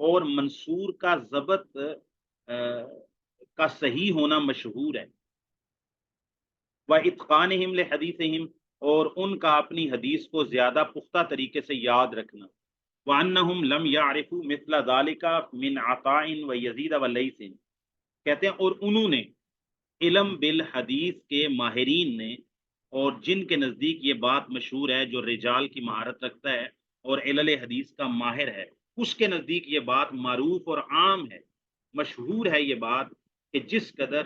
اور منصور کا ضبط کا صحیح ہونا مشہور ہے، وَإِتْقَانِهِمْ لِحَدِيثِهِمْ، اور ان کا اپنی حدیث کو زیادہ پختہ طریقے سے یاد رکھنا، وَأَنَّهُمْ لَمْ يَعْرِفُوا مِثْلَ ذَلِكَ مِنْ عَطَاءٍ وَيَزِيدَ وَلَيْثٍ، کہتے ہیں اور انہوں نے، علم بالحدیث کے ماہرین نے، اور جن کے نزدیک یہ بات مشہور ہے، جو رجال کی مہارت رکھتا ہے اور علل حدیث کا ماہر ہے، اس کے نزدیک یہ بات معروف اور عام ہے، مشہور ہے یہ بات، کہ جس قدر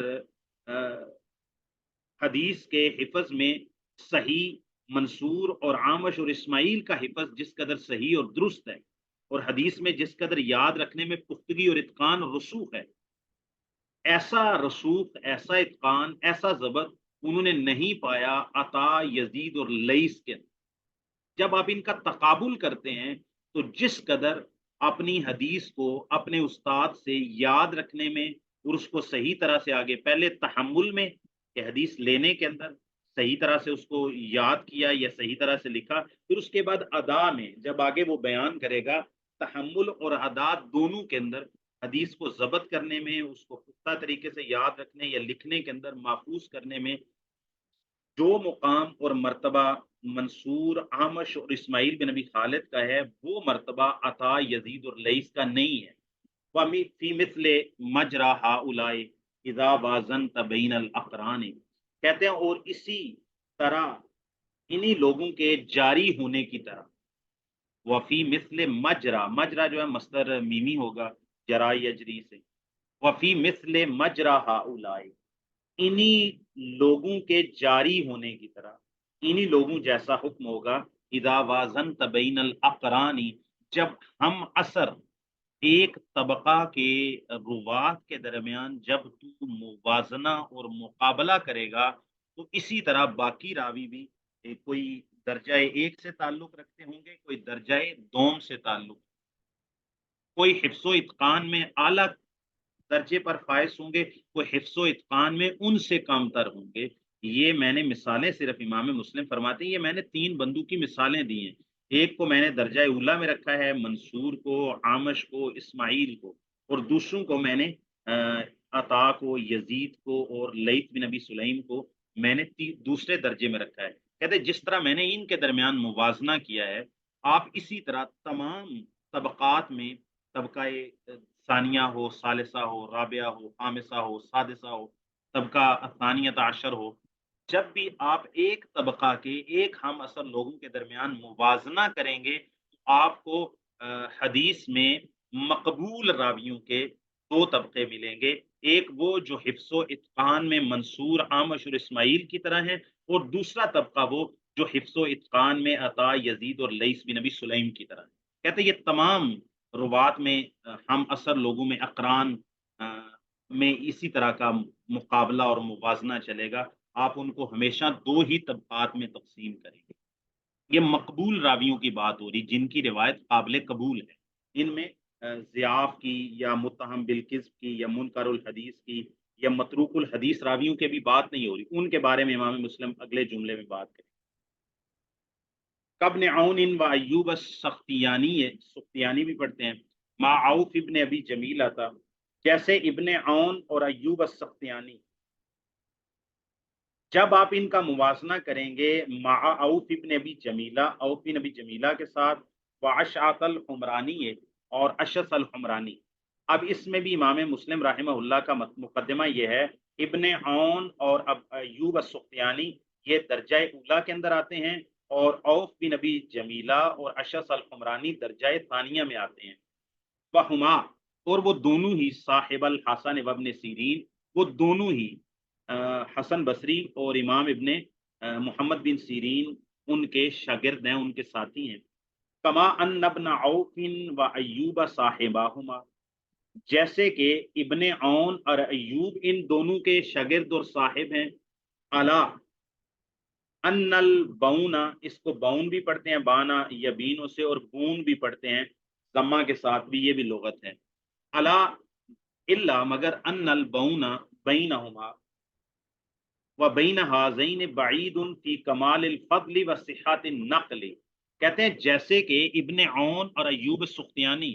حدیث کے حفظ میں صحیح، منصور اور عامش اور اسماعیل کا حفظ جس قدر صحیح اور درست ہے، اور حدیث میں جس قدر یاد رکھنے میں پختگی اور اتقان اور رسوخ ہے، ایسا رسوخ، ایسا اتقان، ایسا ضبط انہوں نے نہیں پایا عطا، یزید اور لئیس کے اندر۔ جب آپ ان کا تقابل کرتے ہیں تو جس قدر اپنی حدیث کو اپنے استاد سے یاد رکھنے میں اور اس کو صحیح طرح سے آگے، پہلے تحمل میں کہ حدیث لینے کے اندر صحیح طرح سے اس کو یاد کیا یا صحیح طرح سے لکھا، پھر اس کے بعد ادا میں جب آگے وہ بیان کرے گا، تحمل اور ادا دونوں کے اندر حدیث کو ضبط کرنے میں، اس کو پختہ طریقے سے یاد رکھنے یا لکھنے کے اندر محفوظ کرنے میں جو مقام اور مرتبہ منصور، احمش اور اسماعیل بن نبی خالد کا ہے، وہ مرتبہ عطا، یزید اور لئیس کا نہیں ہے۔ فی مثل مجرا ہؤلاء اذا وازنت بین الاقران، کہتے ہیں اور اسی طرح انہی لوگوں کے جاری ہونے کی طرح، وفی مثل مجرا، مجرا جو ہے مصدر میمی ہوگا جرا یجری سے، وفی مثل مجرا ہؤلاء، انہی لوگوں کے جاری ہونے کی طرح، انہی لوگوں جیسا حکم ہوگا، اذا وازنت بین الاقران، جب ہم اثر ایک طبقہ کے روات کے درمیان جب تو موازنہ اور مقابلہ کرے گا، تو اسی طرح باقی راوی بھی کوئی درجہ ایک سے تعلق رکھتے ہوں گے، کوئی درجہ دوم سے تعلق، کوئی حفظ و اتقان میں اعلیٰ درجے پر فائز ہوں گے، کوئی حفظ و اتقان میں ان سے کم تر ہوں گے۔ یہ میں نے مثالیں صرف امام مسلم فرماتے ہیں، یہ میں نے تین بندوں کی مثالیں دی ہیں، ایک کو میں نے درجہ اولا میں رکھا ہے، منصور کو، عامش کو، اسماعیل کو، اور دوسروں کو میں نے عطا کو، یزید کو اور لیث بن ابی سلیم کو میں نے دوسرے درجے میں رکھا ہے۔ کہتے جس طرح میں نے ان کے درمیان موازنہ کیا ہے، آپ اسی طرح تمام طبقات میں، طبقہ ثانیہ ہو، ثالثہ ہو، رابعہ ہو، خامسہ ہو، سادسہ ہو، طبقہ ثانیۃ عشر ہو، جب بھی آپ ایک طبقہ کے ایک ہم اثر لوگوں کے درمیان موازنہ کریں گے، تو آپ کو حدیث میں مقبول راویوں کے دو طبقے ملیں گے، ایک وہ جو حفظ و اتقان میں منصور، عامش اور اسماعیل کی طرح ہیں، اور دوسرا طبقہ وہ جو حفظ و اتقان میں عطا، یزید اور لیث بن ابی سلیم کی طرح ہیں۔ کہتے ہیں یہ تمام روات میں ہم اثر لوگوں میں، اقران میں اسی طرح کا مقابلہ اور موازنہ چلے گا، آپ ان کو ہمیشہ دو ہی طبقات میں تقسیم کریں گے۔ یہ مقبول راویوں کی بات ہو رہی، جن کی روایت قابل قبول ہے، ان میں ضعاف کی یا متہم بالکذب کی یا منکر الحدیث کی یا متروک الحدیث راویوں کے بھی بات نہیں ہو رہی، ان کے بارے میں امام مسلم اگلے جملے میں بات کریں۔ کابن عون و ایوب السختیانی، سختیانی بھی پڑھتے ہیں، ما عوف ابن ابی جمیلہ تھا، جیسے ابن عون اور ایوب السختیانی، جب آپ ان کا موازنہ کریں گے مع عوف ابن ابی جمیلہ، عوف بن ابی جمیلہ کے ساتھ، واشعث الحمرانی اور اشعث الحمرانی، اب اس میں بھی امام مسلم رحمہ اللہ کا مقدمہ یہ ہے، ابن عون اور ایوب السختیانی یہ درجہ اولا کے اندر آتے ہیں، اور عوف بن ابی جمیلہ اور اشعث الحمرانی درجہ ثانیہ میں آتے ہیں، وہما، اور وہ دونوں ہی صاحب الحسن وابن سیرین، وہ دونوں ہی حسن بصری اور امام ابن محمد بن سیرین ان کے شاگرد ہیں، ان کے ساتھی ہیں۔ کما ان ابن عوف و ایوب صاحباہما، جیسے کہ ابن عون اور ایوب ان دونوں کے شاگرد اور صاحب ہیں، اعلی ان البون، اس کو بون بھی پڑھتے ہیں بانا یبینوں سے، اور بون بھی پڑھتے ہیں ضمہ کے ساتھ بھی، یہ بھی لغت ہے، الا الا مگر ان البون بینہما و بین ہذین بعید فی کمال الفضل و صحت النقل، کہتے ہیں جیسے کہ ابن عون اور ایوب سختیانی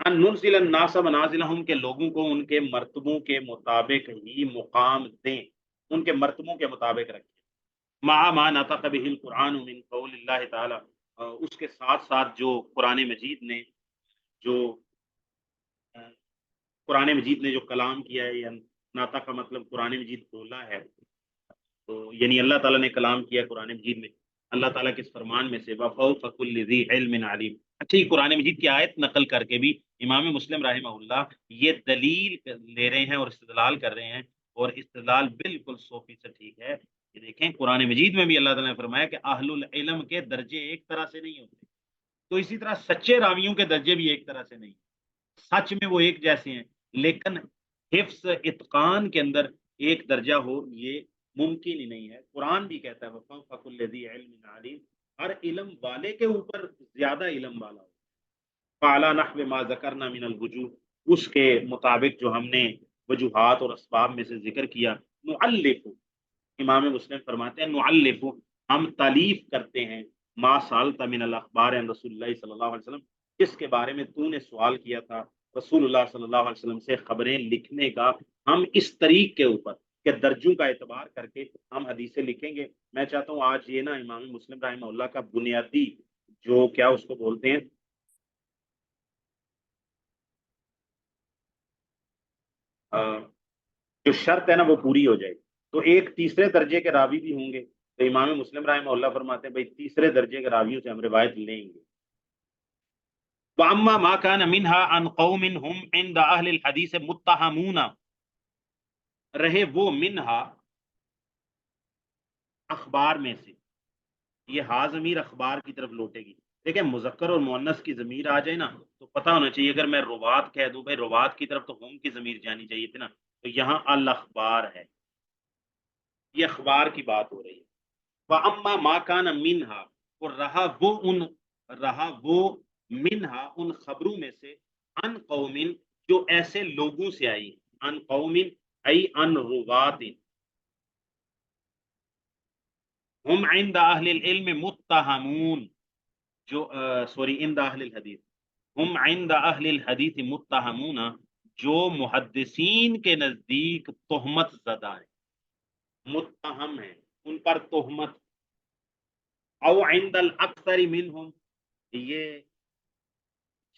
ان ننزل الناس منازلہم کے لوگوں کو ان کے مرتبوں کے مطابق ہی مقام دیں، ان کے مرتبوں کے مطابق رکھیں، مع ما نطق به القرآن من قول اللہ تعالی، اس کے ساتھ ساتھ جو قرآن مجید نے جو قرآن مجید نے جو کلام کیا ہے، یا ناطا کا مطلب قرآن مجید بولا ہے، تو یعنی اللہ تعالیٰ نے کلام کیا قرآن مجید میں، اللہ تعالیٰ کے اس فرمان میں سے وَفَوْقَ كُلِّ ذِي عِلْمٍ عَلِيمٍ۔ اچھا، یہ قرآن مجید کی آیت نقل کر کے بھی امام مسلم رحمہ اللہ یہ دلیل لے رہے ہیں اور استدلال کر رہے ہیں، اور استدلال بالکل 100% ٹھیک ہے۔ یہ دیکھیں قرآن مجید میں بھی اللہ تعالیٰ نے فرمایا کہ اہل العلم کے درجے ایک طرح سے نہیں ہوتے، تو اسی طرح سچے راویوں کے درجے بھی ایک طرح سے نہیں، سچ میں وہ ایک جیسے ہیں، لیکن حفظ اتقان کے اندر ایک درجہ ہو یہ ممکن ہی نہیں ہے۔ قرآن بھی کہتا ہے وَفَوْقَ كُلِّ ذِي عِلْمٍ عَلِيمٍ، ہر علم والے کے اوپر زیادہ علم والا ہو۔ فَعَلَىٰ نَحْوِ مَا ذَكَرْنَا مِنَ الْوُجُوهِ، اس کے مطابق جو ہم نے وجوہات اور اسباب میں سے ذکر کیا، نُعَلِّفُ، امام مسلم فرماتے ہیں نعلف، ہم تعلیف کرتے ہیں، ما سالت من الاخبار عن رسول اللہ صلی اللہ علیہ وسلم، جس کے بارے میں تو نے سوال کیا تھا رسول اللہ صلی اللہ علیہ وسلم سے خبریں لکھنے کا، ہم اس طریق کے اوپر کہ درجوں کا اعتبار کر کے ہم حدیثیں لکھیں گے۔ میں چاہتا ہوں آج یہ نا امام مسلم رحمہ اللہ کا بنیادی جو کیا اس کو بولتے ہیں جو شرط ہے نا وہ پوری ہو جائے، تو ایک تیسرے درجے کے راوی بھی ہوں گے، تو امام مسلم رحمہ اللہ فرماتے ہیں بھائی تیسرے درجے کے راویوں سے ہم روایت لیں گے۔ وَأَمَّا مَا كَانَ مِنْهَا عَنْ قَوْمٍ هُمْ عِنْدَ أَهْلِ الْحَدِيثِ مُتَّهَمُونَ، رہے وہ منہا اخبار میں سے، یہ ہا ضمیر اخبار کی طرف لوٹے گی، دیکھیں مذکر اور مؤنث کی ضمیر آ جائے نا تو پتہ ہونا چاہیے، اگر میں روات کہہ دوں بھائی روات کی طرف تو ہم کی ضمیر جانی چاہیے تھی نا، تو یہاں الاخبار ہے، یہ اخبار کی بات ہو رہی ہے۔ وَأَمَّا مَا كَانَ مِنْهَا، اور رہا وہ منہا ان خبروں میں سے، ان قوم جو ایسے لوگوں سے آئی، ان قوم ای ان روات، ہم عند اہل العلم متہمون، جو سوری عند اہل الحدیث، ہم عند اہل الحدیث متہمون، جو محدثین کے نزدیک تہمت زدہ ہیں، متہم ہیں، ان پر تہمت، او عند الاکثر منہم، یہ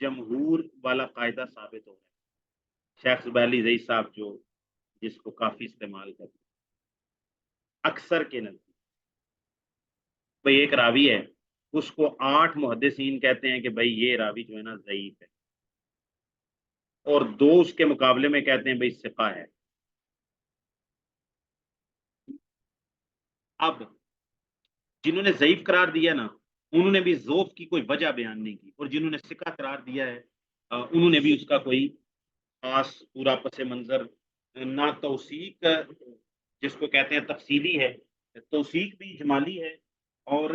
جمہور والا قاعدہ ثابت ہو رہا ہے، شیخ زبیلی زئی صاحب جو جس کو کافی استعمال کرتے ہیں اکثر کے نزدیک، بھئی ایک راوی ہے اس کو 8 محدثین کہتے ہیں کہ بھئی یہ راوی جو ہے نا ضعیف ہے، اور 2 اس کے مقابلے میں کہتے ہیں بھئی ثقہ ہے۔ اب جنہوں نے ضعیف قرار دیا نا انہوں نے بھی ذوف کی کوئی وجہ بیان نہیں کی، اور جنہوں نے ثقہ قرار دیا ہے انہوں نے بھی اس کا کوئی خاص پورا پس منظر نہ، توثیق جس کو کہتے ہیں تفصیلی ہے، توثیق بھی اجمالی ہے، اور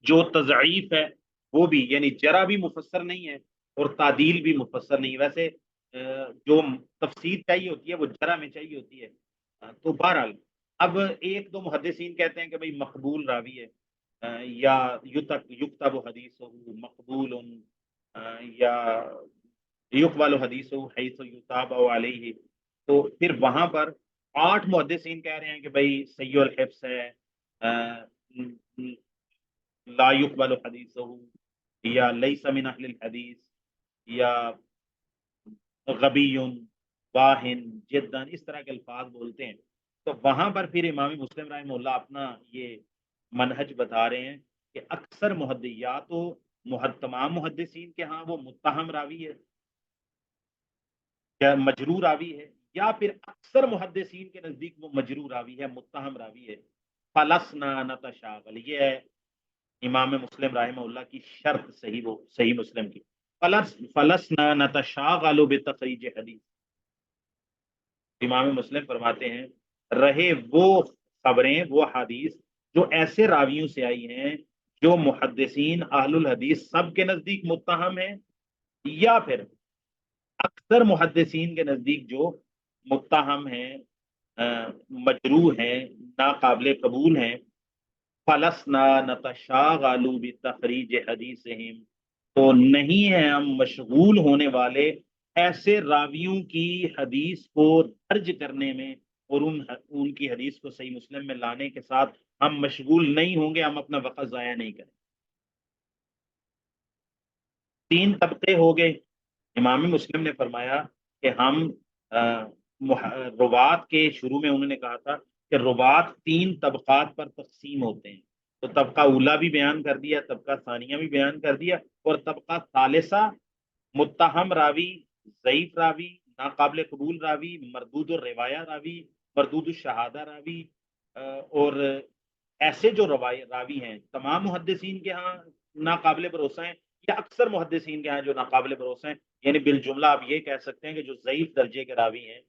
جو تضعیف ہے وہ بھی، یعنی جرح بھی مفسر نہیں ہے اور تعدیل بھی مفسر نہیں ہے، ویسے جو تفسیر چاہیے ہوتی ہے وہ جرح میں چاہیے ہوتی ہے۔ تو بہرحال اب ایک دو محدثین کہتے ہیں کہ بھئی مقبول راوی ہے، یا یکتب حدیث مقبول، یا یقبل حدیث حیث یتابع علیہ، تو پھر وہاں پر 8 محدثین کہہ رہے ہیں کہ بھئی سیء الحفظ ہے، لا یقبل حدیثہ، یا لیس من اہل الحدیث، یا غبی، واہن جدا، اس طرح کے الفاظ بولتے ہیں، تو وہاں پر پھر امام مسلم رحمہ اللہ اپنا یہ منہج بتا رہے ہیں کہ اکثر محدثیات و تمام محدثین کے ہاں وہ متہم راوی ہے یا مجرور راوی ہے، یا پھر اکثر محدثین کے نزدیک وہ مجرور راوی ہے، متہم راوی ہے، فلسنا نتشاغل، یہ ہے امام مسلم رحمہ اللہ کی شرط، صحیح مسلم کی، فلسنا نتشاغل بتخریج حدیث، امام مسلم فرماتے ہیں رہے وہ خبریں، وہ حدیث جو ایسے راویوں سے آئی ہیں جو محدثین اہل الحدیث سب کے نزدیک متہم ہیں، یا پھر اکثر محدثین کے نزدیک جو متہم ہیں، مجروح ہیں، ناقابل قبول ہیں، فلسنا نتشاغل بتخریج حدیثہم، تو نہیں ہے ہم مشغول ہونے والے ایسے راویوں کی حدیث کو درج کرنے میں، اور ان کی حدیث کو صحیح مسلم میں لانے کے ساتھ ہم مشغول نہیں ہوں گے، ہم اپنا وقت ضائع نہیں کریں۔ تین طبقے ہو گئے۔ امام مسلم نے فرمایا کہ ہم روات کے شروع میں انہوں نے کہا تھا کہ روات تین طبقات پر تقسیم ہوتے ہیں، تو طبقہ اولا بھی بیان کر دیا، طبقہ ثانیہ بھی بیان کر دیا، اور طبقہ ثالثہ متہم راوی، ضعیف راوی، ناقابل قبول راوی، مردود الروایہ راوی، مردود الشہادہ راوی، اور ایسے جو راوی ہیں تمام محدثین کے ہاں ناقابل بھروسہ ہیں، یا اکثر محدثین کے ہاں جو ناقابل بھروسہ ہیں، یعنی بالجملہ آپ یہ کہہ سکتے ہیں کہ جو ضعیف درجے کے راوی ہیں۔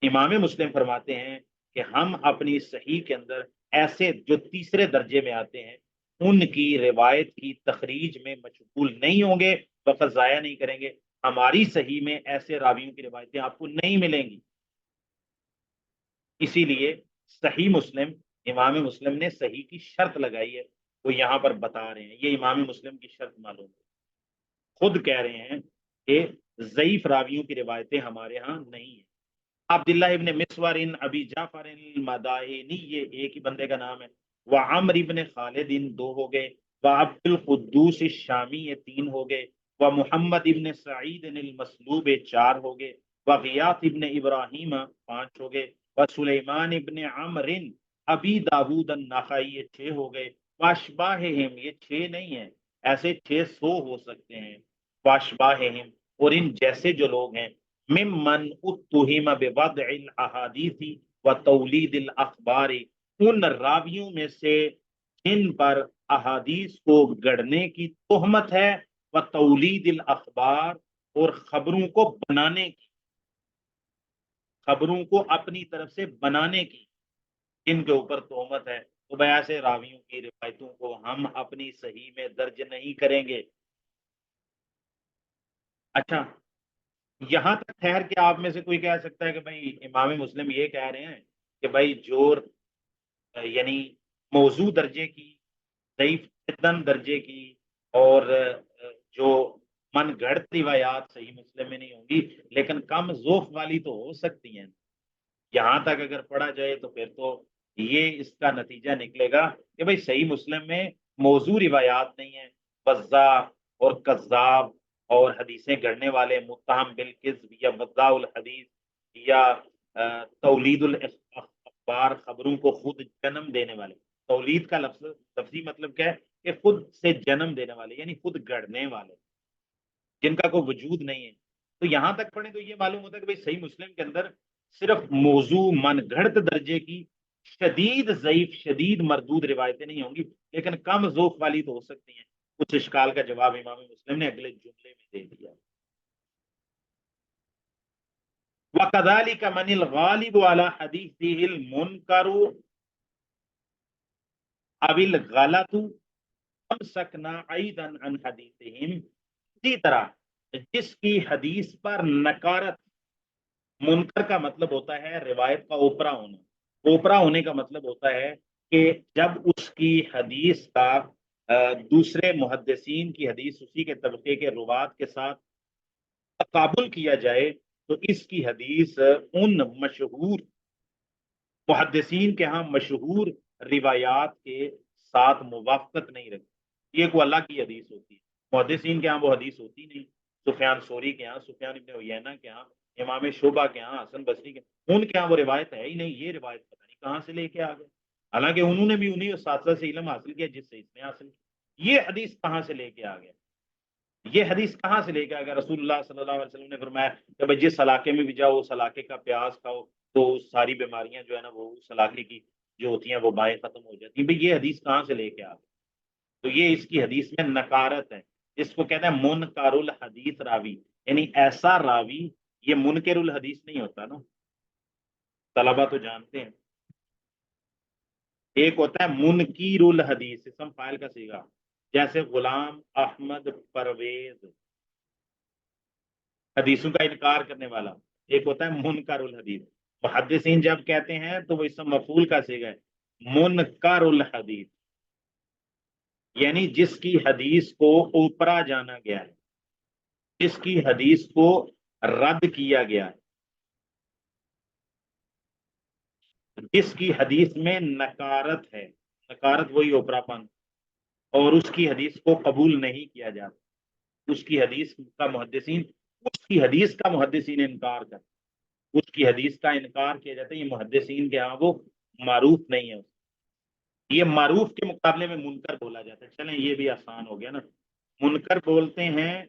امام مسلم فرماتے ہیں کہ ہم اپنی صحیح کے اندر ایسے جو تیسرے درجے میں آتے ہیں ان کی روایت کی تخریج میں مشغول نہیں ہوں گے، وقت ضائع نہیں کریں گے۔ ہماری صحیح میں ایسے راویوں کی روایتیں آپ کو نہیں ملیں گی۔ اسی لیے صحیح مسلم، امام مسلم نے صحیح کی شرط لگائی ہے، وہ یہاں پر بتا رہے ہیں، یہ امام مسلم کی شرط معلوم ہے، خود کہہ رہے ہیں کہ ضعیف راویوں کی روایتیں ہمارے ہاں نہیں ہیں۔ عبداللہ ابن مسور ابی جعفر المدائنی، یہ ایک ہی بندے کا نام ہے۔ وعمر ابن خالد، دو ہو گئے۔ وعبد القدوس الشامی، یہ تین ہو گئے۔ ومحمد ابن سعید المسلوب، چار ہو گئے۔ وغیاث ابن ابراہیم، پانچ ہو گئے۔ وسلیمان ابن عمر ابی داود النخعی، یہ چھ ہو گئے۔ واشباہہم، یہ چھ نہیں ہیں، ایسے 600 ہو سکتے ہیں۔ واشباہہم، اور ان جیسے جو لوگ ہیں، ممن اتہم بوضع الاحادیث وتولید الاخبار، ان راویوں میں سے جن پر احادیث کو گڑنے کی تہمت ہے، وتولید الاخبار، اور خبروں کو بنانے کی، خبروں کو اپنی طرف سے بنانے کی جن کے اوپر تہمت ہے، تو بھائی ایسے راویوں کی روایتوں کو ہم اپنی صحیح میں درج نہیں کریں گے۔ اچھا، یہاں تک ٹھہر کے آپ میں سے کوئی کہہ سکتا ہے کہ بھائی امام مسلم یہ کہہ رہے ہیں کہ بھائی جو یعنی موضوع درجے کی، ضعیف جداً درجے کی، اور جو من گھڑت روایات صحیح مسلم میں نہیں ہوں گی، لیکن کم ذوق والی تو ہو سکتی ہیں۔ یہاں تک اگر پڑھا جائے تو پھر تو یہ اس کا نتیجہ نکلے گا کہ بھائی صحیح مسلم میں موضوع روایات نہیں ہیں، وضاع اور کذاب اور حدیثیں گڑھنے والے، متہم بالکذب یا وضاع الحدیث یا تولید الاخبار، خبروں کو خود جنم دینے والے۔ تولید کا لفظی مطلب کیا ہے کہ خود سے جنم دینے والے، یعنی خود گڑھنے والے، جن کا کوئی وجود نہیں ہے۔ تو یہاں تک پڑھیں تو یہ معلوم ہوتا ہے کہ بھائی صحیح مسلم کے اندر صرف موضوع من گھڑت درجے کی شدید ضعیف، شدید مردود روایتیں نہیں ہوں گی، لیکن کم ذوق والی تو ہو سکتی ہیں۔ کچھ اشکال کا جواب امام مسلم نے اگلے جملے میں دے دیا۔ وَكَذَلِكَ مَنِ الْغَالِبُ عَلَى حَدِيثِهِ الْمُنْكَرُ أَوِ الْغَلَطُ أَمْسَكْنَا أَيْضًا عَنْ حَدِيثِهِمْ، اسی طرح جس کی حدیث پر نکارت، منکر کا مطلب ہوتا ہے روایت کا اوپرا ہونا، اوپرا ہونے کا مطلب ہوتا ہے کہ جب اس کی حدیث کا دوسرے محدثین کی حدیث اسی کے طبقے کے روات کے ساتھ تقابل کیا جائے، تو اس کی حدیث ان مشہور محدثین کے ہاں مشہور روایات کے ساتھ موافقت نہیں رکھتی۔ یہ کوئی اللہ کی حدیث ہوتی ہے، محدثین کے ہاں وہ حدیث ہوتی نہیں۔ سفیان ثوری کے ہاں، سفیان ابن عیینہ کے ہاں، امام شعبہ کے ہاں، حسن بصری کے، ان کے ہاں وہ روایت ہے ہی نہیں۔ یہ روایت پتہ نہیں کہاں سے لے کے آ گئے، حالانکہ انہوں نے بھی انہیں اساتذہ سے علم حاصل کیا جس سے اس نے حاصل کیا۔ یہ حدیث کہاں سے لے کے آ گئے، یہ حدیث کہاں سے لے کے آ گیا؟ رسول اللہ صلی اللہ علیہ وسلم نے فرمایا کہ بھائی جس علاقے میں بھی جاؤ اس علاقے کا پیاز کھاؤ تو ساری بیماریاں جو ہے نا وہ اس علاقے کی جو ہوتی ہیں وہ بائیں ختم ہو جاتی ہیں۔ بھائی یہ حدیث کہاں سے لے کے آ گئے؟ تو یہ اس کی حدیث میں نکارت ہے، جس کو کہتے ہیں منکر الحدیث راوی، یعنی ایسا راوی، یہ منکر الحدیث نہیں ہوتا نا، طلبہ تو جانتے ہیں۔ ایک ہوتا ہے منکیر الحدیث، اسم فاعل کا صیغہ، جیسے غلام احمد پرویز، حدیثوں کا انکار کرنے والا۔ ایک ہوتا ہے منکر الحدیث، محدثین جب کہتے ہیں تو وہ اسم مفعول کا صیغہ ہے، منکر الحدیث۔ یعنی جس کی حدیث کو اوپرا جانا گیا ہے، جس کی حدیث کو رد کیا گیا ہے، جس کی حدیث میں نکارت ہے، نکارت وہی اوپرا پن، اور اس کی حدیث کو قبول نہیں کیا جاتا، اس کی حدیث کا محدثین، اس کی حدیث کا محدثین انکار کرتے، اس کی حدیث کا انکار کیا جاتا ہے، یہ محدثین کے ہاں وہ معروف نہیں ہے، یہ معروف کے مقابلے میں منکر بولا جاتا ہے۔ چلیں یہ بھی آسان ہو گیا نا، منکر بولتے ہیں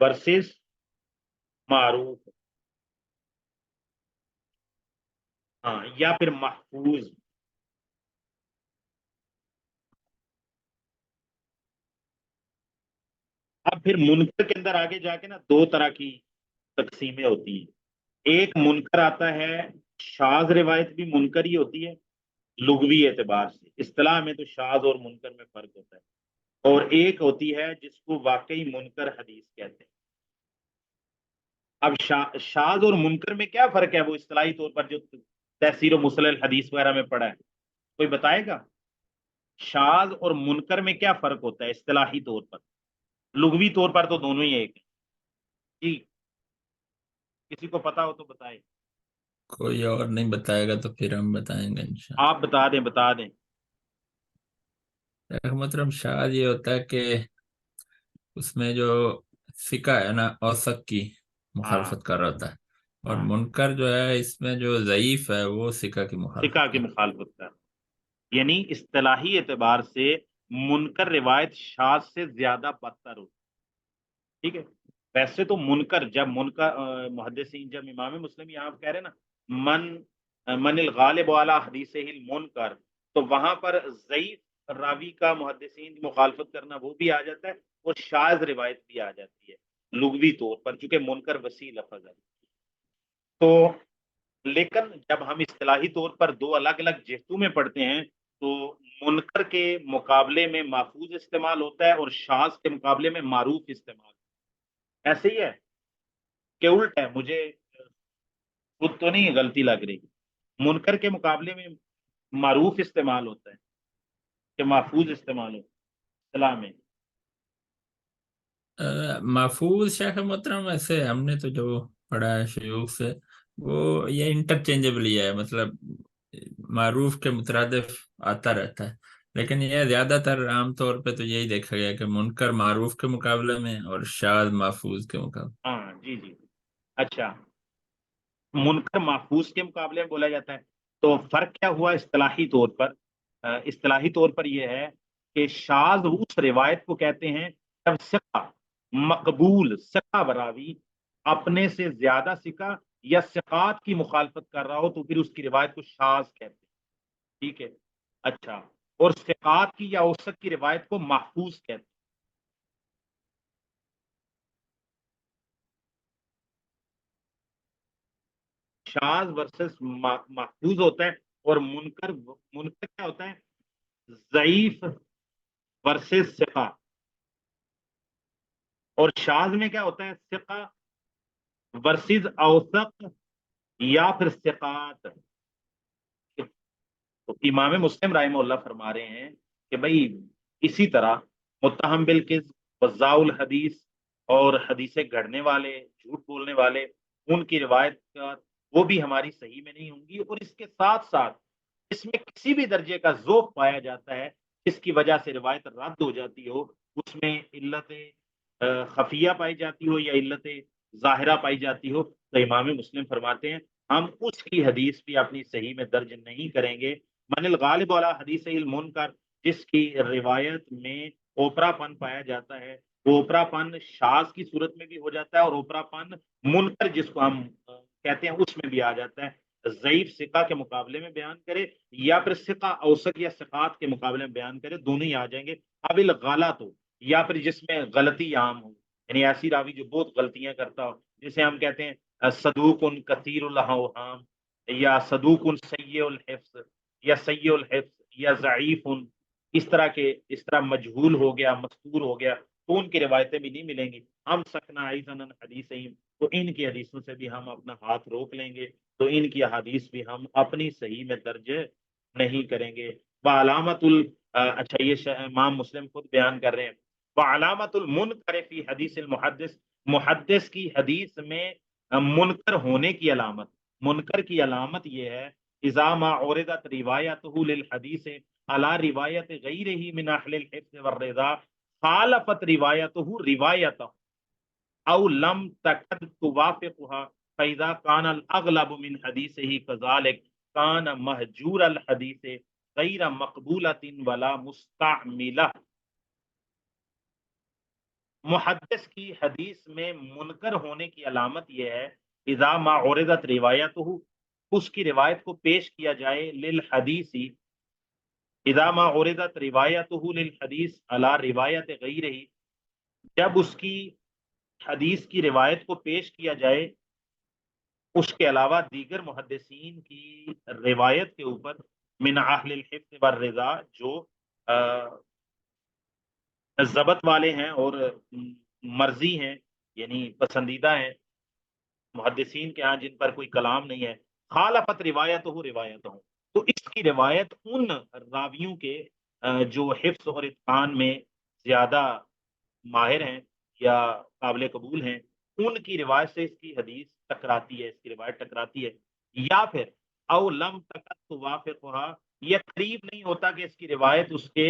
ورسز معروف، ہاں، یا پھر محفوظ۔ اب پھر منکر کے اندر آگے جا کے نا دو طرح کی تقسیمیں ہوتی ہیں، ایک منکر آتا ہے، شاذ روایت بھی منکر ہی ہوتی ہے لغوی اعتبار سے، اصطلاح میں تو شاذ اور منکر میں فرق ہوتا ہے، اور ایک ہوتی ہے جس کو واقعی منکر حدیث کہتے ہیں۔ اب شاذ اور منکر میں کیا فرق ہے، وہ اصطلاحی طور پر جو تفسیر و مصطلح الحدیث وغیرہ میں پڑھا ہے، کوئی بتائے گا؟ شاذ اور منکر میں کیا فرق ہوتا ہے اصطلاحی طور پر؟ لغوی طور پر تو دونوں ہی ایک ہیں جی، کسی کو پتا ہو تو بتائے۔ کوئی اور نہیں بتائے گا تو پھر ہم بتائیں گے انشاءاللہ۔ آپ بتا دیں، بتا دیں۔ مطلب شاید یہ ہوتا ہے کہ اس میں جو فقہ ہے نا اوثق کی ہاں مخالفت کر رہا ہوتا ہے، اور ہاں، منکر جو ہے اس میں جو ضعیف ہے وہ فقہ کی فقہ مخالفت کی کر رہا مخالفت کا، یعنی اصطلاحی اعتبار سے منکر روایت شاذ سے زیادہ بدتر ہو، ٹھیک ہے؟ ویسے تو منکر جب منکر محدثین، جب امام مسلم یہاں کہہ رہے ہیں نا من الغالب علی حدیث المنکر، تو وہاں پر ضعیف راوی کا محدثین مخالفت کرنا وہ بھی آ جاتا ہے، اور شاذ روایت بھی آ جاتی ہے لغوی طور پر، چونکہ منکر وسیع لفظ ہے۔ تو لیکن جب ہم اصطلاحی طور پر دو الگ الگ جہتوں میں پڑھتے ہیں تو منکر کے مقابلے میں محفوظ استعمال ہوتا ہے، اور شاذ کے مقابلے میں معروف استعمال، ایسے ہی ہے کہ الٹ ہے؟ مجھے خود تو نہیں غلطی لگ رہی، منکر کے مقابلے میں معروف استعمال ہوتا ہے کہ محفوظ استعمال ہوتا ہے اصطلاح میں؟ محفوظ شیخ محترم ایسے ہم نے تو جو پڑھا ہے شیوخ سے، وہ یہ انٹرچینجبل ہی ہے، مطلب معروف کے مترادف آتا رہتا ہے، لیکن یہ زیادہ تر عام طور پہ تو یہی دیکھا گیا کہ منکر معروف کے مقابلے میں اور شاذ محفوظ کے مقابلے۔ ہاں جی جی، اچھا، منکر محفوظ کے مقابلے میں بولا جاتا ہے، تو فرق کیا ہوا اصطلاحی طور پر؟ اصطلاحی طور پر یہ ہے کہ شاذ اس روایت کو کہتے ہیں جب ثقہ، مقبول ثقہ براوی اپنے سے زیادہ ثقہ یا ثقات کی مخالفت کر رہا ہو تو پھر اس کی روایت کو شاذ کہتے ہیں، ٹھیک ہے؟ اچھا، اور ثقات کی یا اوسط کی روایت کو محفوظ کہتے ہیں۔ شاذ ورسز محفوظ ہوتا ہے، اور منکر، منکر کیا ہوتا ہے؟ ضعیف ورسز ثقہ، اور شاذ میں کیا ہوتا ہے؟ ثقہ ورسز اوثق یا پھر ثقات۔ تو امام مسلم رحمہ اللہ فرما رہے ہیں کہ بھائی اسی طرح متہم بالکذب وضاع الحدیث، اور حدیثیں گھڑنے والے، جھوٹ بولنے والے، ان کی روایت وہ بھی ہماری صحیح میں نہیں ہوں گی، اور اس کے ساتھ ساتھ اس میں کسی بھی درجے کا ذوق پایا جاتا ہے جس کی وجہ سے روایت رد ہو جاتی ہو، اس میں علت خفیہ پائی جاتی ہو یا علت ظاہرہ پائی جاتی ہو، تو امام مسلم فرماتے ہیں ہم اس کی حدیث بھی اپنی صحیح میں درج نہیں کریں گے۔ من الغالب والا حدیث المنکر، جس کی روایت میں اوپرا پن پایا جاتا ہے، وہ اوپرا پن شاذ کی صورت میں بھی ہو جاتا ہے، اور اوپرا پن منکر جس کو ہم کہتے ہیں اس میں بھی آ جاتا ہے، ضعیف ثقہ کے مقابلے میں بیان کرے یا پھر ثقہ اوسط یا ثقات کے مقابلے میں بیان کرے، دونوں ہی آ جائیں گے۔ اب الغلط ہو، یا پھر جس میں غلطی عام ہو، یعنی ایسی راوی جو بہت غلطیاں کرتا ہو، جسے ہم کہتے ہیں صدوق کثیر الاوہام، یا صدوق سیء الحفظ، یا سیء الحفظ، یا ضعیف، اس طرح مجہول ہو گیا، مستور ہو گیا، تو ان کی روایتیں بھی نہیں ملیں گی۔ ہم سکنا ایزن حدیث، تو ان کی حدیثوں سے بھی ہم اپنا ہاتھ روک لیں گے، تو ان کی حدیث بھی ہم اپنی صحیح میں درج نہیں کریں گے۔ وعلامت اچھا یہ امام مسلم خود بیان کر رہے ہیں، وعلامت المنکر فی حدیث المحدث، محدث کی حدیث میں منکر ہونے کی علامت، منکر کی علامت یہ ہے، اذا ما عرضت روایتہ للحدیث علی روایت غیرہ من اہل الحفظ والرضا خالفت روایتہ روایتہ او لم تکد توافقها فاذا كان الاغلب من حدیثه كذلك كان مهجور الحدیث غیر مقبولۃ ولا مستعملہ۔ محدث کی حدیث میں منکر ہونے کی علامت یہ ہے، اذا ما عرضت روایتہ، اس کی روایت کو پیش کیا جائے، للحدیث، اذا ما عرضت روایتہ للحدیث علی روایت غیرہ، جب اس کی حدیث کی روایت کو پیش کیا جائے اس کے علاوہ دیگر محدثین کی روایت کے اوپر، من اہل الحفظ والرضا، جو ضبط والے ہیں اور مرضی ہیں، یعنی پسندیدہ ہیں محدثین کے ہاں، جن پر کوئی کلام نہیں ہے، خالفت روایت ہو روایت ہو، تو اس کی روایت ان راویوں کے جو حفظ اور اتقان میں زیادہ ماہر ہیں یا قابل قبول ہیں، ان کی روایت سے اس کی حدیث ٹکراتی ہے، اس کی روایت ٹکراتی ہے، یا پھر او لم تکد توافقها، یہ قریب نہیں ہوتا کہ اس کی روایت اس کے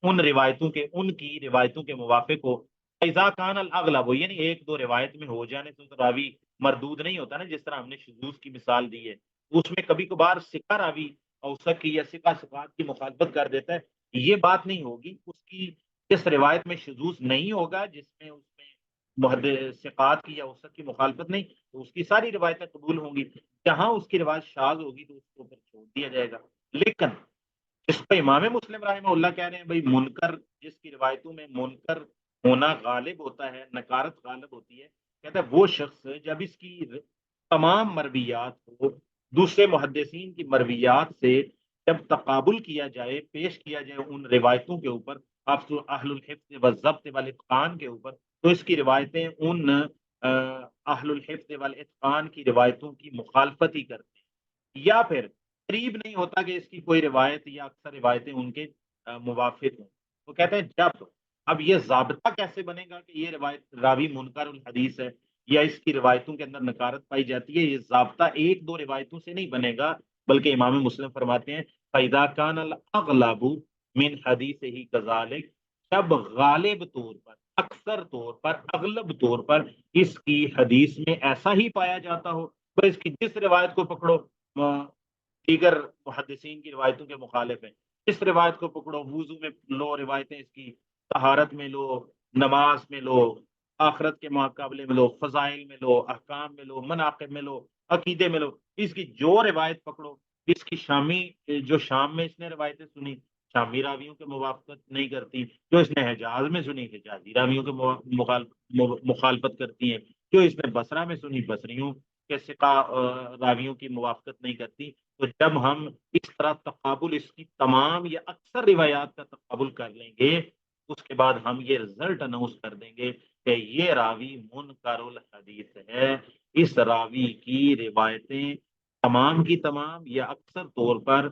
ان روایتوں کے، ان کی روایتوں کے موافق ہو، اذا کان الاغلب ہو، یعنی ایک دو روایت میں ہو جانے سے تو راوی مردود نہیں ہوتا نا، جس طرح ہم نے شذوذ کی مثال دی ہے، اس میں کبھی کبھار ثقہ راوی اوثق کی یا ثقہ ثقات کی مخالفت کر دیتا ہے، یہ بات نہیں ہوگی، اس کی اس روایت میں شذوذ نہیں ہوگا جس میں اس میں محدث ثقات کی یا اوثق کی مخالفت نہیں، تو اس کی ساری روایتیں قبول ہوں گی، جہاں اس کی روایت شاذ ہوگی تو اس کو پھر چھوڑ دیا جائے گا۔ لیکن اس پہ امام مسلم رحمہ اللہ کہہ رہے ہیں بھائی منکر، جس کی روایتوں میں منکر ہونا غالب ہوتا ہے، نکارت غالب ہوتی ہے، کہتا ہے وہ شخص جب اس کی تمام مرویات کو دوسرے محدثین کی مرویات سے جب تقابل کیا جائے، پیش کیا جائے ان روایتوں کے اوپر، اہل الحفظ والضبط والاتقان کے اوپر، تو اس کی روایتیں ان اہل الحفظ والاتقان کی روایتوں کی مخالفت ہی کرتے ہیں، یا پھر قریب نہیں ہوتا کہ اس کی کوئی روایت یا اکثر روایتیں ان کے موافق ہوں۔ تو کہتے ہیں جب، اب یہ ضابطہ کیسے بنے گا کہ یہ روایت راوی منکر الحدیث ہے یا اس کی روایتوں کے اندر نکارت پائی جاتی ہے، یہ ضابطہ ایک دو روایتوں سے نہیں بنے گا، بلکہ امام مسلم فرماتے ہیں فَإِذَا كَانَ الْأَغْلَبُ مِنْ حَدِيثِهِ كَذَلِكَ، جب غالب طور پر، اکثر طور پر، اغلب طور پر اس کی حدیث میں ایسا ہی پایا جاتا ہو، تو اس کی جس روایت کو پکڑو دیگر محدثین کی روایتوں کے مخالف ہیں، اس روایت کو پکڑو، وضو میں لو روایتیں اس کی، طہارت میں لو، نماز میں لو، آخرت کے مقابلے میں لو، فضائل میں لو، احکام میں لو، مناقب میں لو، عقیدے میں لو، اس کی جو روایت پکڑو، اس کی شامی، جو شام میں اس نے روایتیں سنی، شامی راویوں کے موافقت نہیں کرتی، جو اس نے حجاز میں سنی، حجازی راویوں کے مخالفت کرتی ہیں، جو اس نے بصرہ میں سنی، بصریوں کے ثقہ راویوں کی موافقت نہیں کرتی۔ تو جب ہم اس طرح تقابل، اس کی تمام یا اکثر روایات کا تقابل کر لیں گے، اس کے بعد ہم یہ رزلٹ اناؤنس کر دیں گے کہ یہ راوی منکر الحدیث ہے، اس راوی کی روایتیں تمام کی تمام یا اکثر طور پر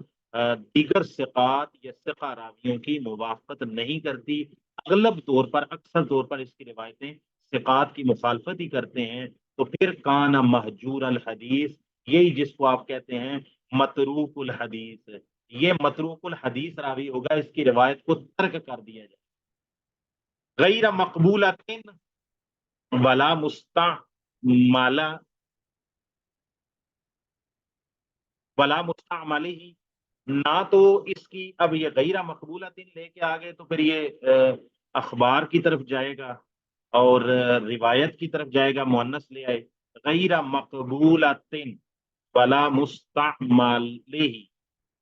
دیگر ثقات یا ثقہ راویوں کی موافقت نہیں کرتی، اغلب طور پر، اکثر طور پر اس کی روایتیں ثقات کی مخالفت ہی کرتے ہیں، تو پھر کان مہجور الحدیث، یہی جس کو آپ کہتے ہیں متروک الحدیث، یہ متروک الحدیث راوی ہوگا، اس کی روایت کو ترک کر دیا جائے، غیر مقبولۃ ولا مستعملہ، ولا مستعملہ ہی، نہ تو اس کی، اب یہ غیر مقبولۃ لے کے آگے تو پھر یہ اخبار کی طرف جائے گا اور روایت کی طرف جائے گا، مؤنث لے آئے، غیر مقبولۃ ولا مستعملہ،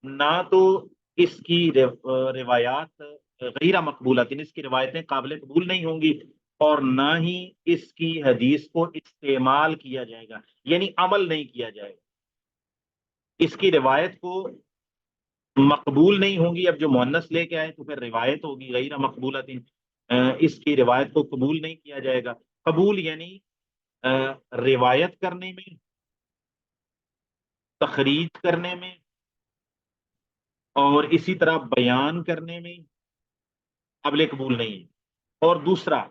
نہ تو اس کی روایات غیر مقبولۃ، اس کی روایتیں قابل قبول نہیں ہوں گی، اور نہ ہی اس کی حدیث کو استعمال کیا جائے گا، یعنی عمل نہیں کیا جائے گا، اس کی روایت کو مقبول نہیں ہوں گی، اب جو مؤنث لے کے آئے تو پھر روایت ہوگی غیر مقبولۃ، اس کی روایت کو قبول نہیں کیا جائے گا، قبول یعنی روایت کرنے میں، تخریج کرنے میں اور اسی طرح بیان کرنے میں قابل قبول نہیں ہے، اور دوسرا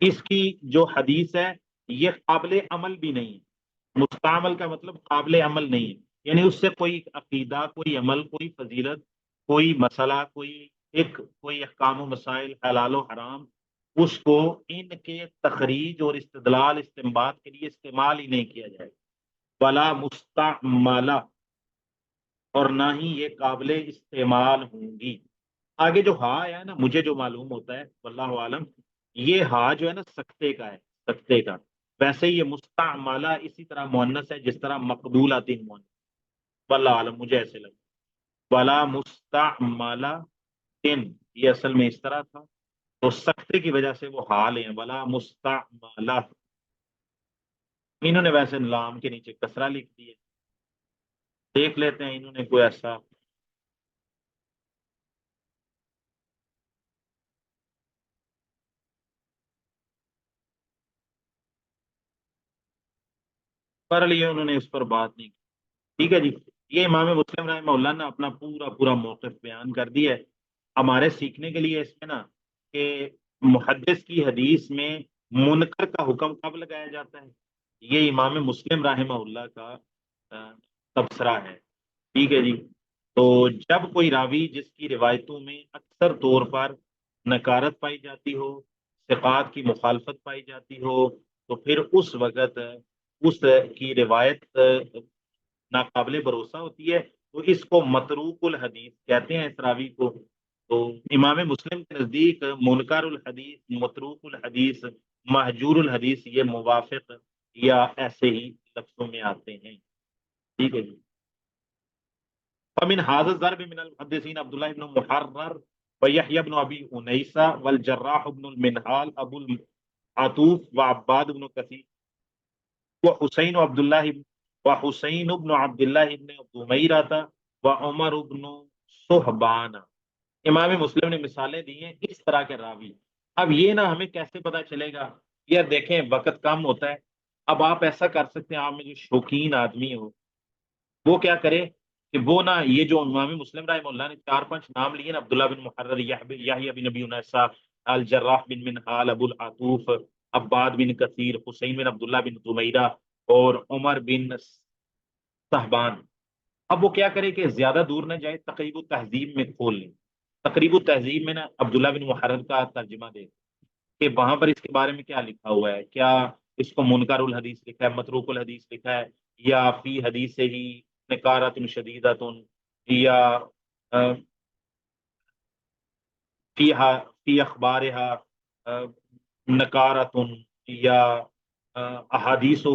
اس کی جو حدیث ہے یہ قابل عمل بھی نہیں ہے، مستعمل کا مطلب قابل عمل نہیں ہے، یعنی اس سے کوئی عقیدہ، کوئی عمل، کوئی فضیلت، کوئی مسئلہ، کوئی احکام و مسائل، حلال و حرام، اس کو ان کے تخریج اور استدلال استنباط کے لیے استعمال ہی نہیں کیا جائے، ولا مستعملہ، اور نہ ہی یہ قابل استعمال ہوں گی۔ آگے جو ہا ہے نا، مجھے جو معلوم ہوتا ہے واللہ عالم، یہ ہا جو ہے نا سکتے کا ہے، سکتے کا۔ ویسے یہ مستعملہ اسی طرح مؤنث ہے جس طرح مقبول آتی مؤنث، واللہ عالم، مجھے ایسے لگتا۔ ولا مستعملہ تن، یہ اصل میں اس طرح تھا، تو سکتے کی وجہ سے وہ حال ہیں، ولا مستعملہ۔ انہوں نے ویسے لام کے نیچے کسرہ لکھ دیے، دیکھ لیتے ہیں انہوں نے کوئی ایسا۔ پر لیے انہوں نے اس پر بات نہیں کی۔ ٹھیک ہے جی، یہ امام مسلم رحمہ اللہ نے اپنا پورا پورا موقف بیان کر دیا ہے ہمارے سیکھنے کے لیے اس میں نا، کہ محدث کی حدیث میں منکر کا حکم کب لگایا جاتا ہے، یہ امام مسلم رحمہ اللہ کا تبصرہ ہے۔ ٹھیک ہے جی، تو جب کوئی راوی جس کی روایتوں میں اکثر طور پر نکارت پائی جاتی ہو، ثقات کی مخالفت پائی جاتی ہو، تو پھر اس وقت اس کی روایت ناقابل بھروسہ ہوتی ہے، تو اس کو متروک الحدیث کہتے ہیں، اس راوی کو۔ تو امام مسلم کے نزدیک منکر الحدیث، متروک الحدیث، مہجور الحدیث، یہ موافق یا ایسے ہی لفظوں میں آتے ہیں۔ ٹھیک ہے جی، فمن هذا الضرب من المحدثين عبد الله بن محرر ويحيى بن ابي انيسه والجراح بن المنهال ابو العطوف وعباد بن كثير وحسين عبد الله وحسين بن عبد الله بن ضميرة وعمر بن صهبان۔ امام مسلم نے مثالیں دی ہیں اس طرح کے راوی۔ اب یہ نا ہمیں کیسے پتا چلے گا؟ یار دیکھیں وقت کم ہوتا ہے، اب آپ ایسا کر سکتے ہیں، آپ میں جو شوقین آدمی ہو وہ کیا کرے کہ وہ نا یہ جو امام مسلم رحمہ اللہ نے 4-5 نام لیے نا، عبداللہ بن محرر، یحییٰ بن ابی انیسہ، الجراح بن منہال، ابو العطوف، عباد بن کثیر، حسین بن عبداللہ بن ضمیرہ، اور عمر بن صہبان۔ اب وہ کیا کرے کہ زیادہ دور نہ جائے، تقریب التہذیب میں کھول لیں، تقریب التہذیب میں نا عبداللہ بن محرر کا ترجمہ دے کہ وہاں پر اس کے بارے میں کیا لکھا ہوا ہے، کیا اس کو منکر الحدیث لکھا ہے، متروک الحدیث لکھا ہے، یا فی حدیث ہی نکارت شدیدت، یا فی اخبارہا نکارت، یا احادیث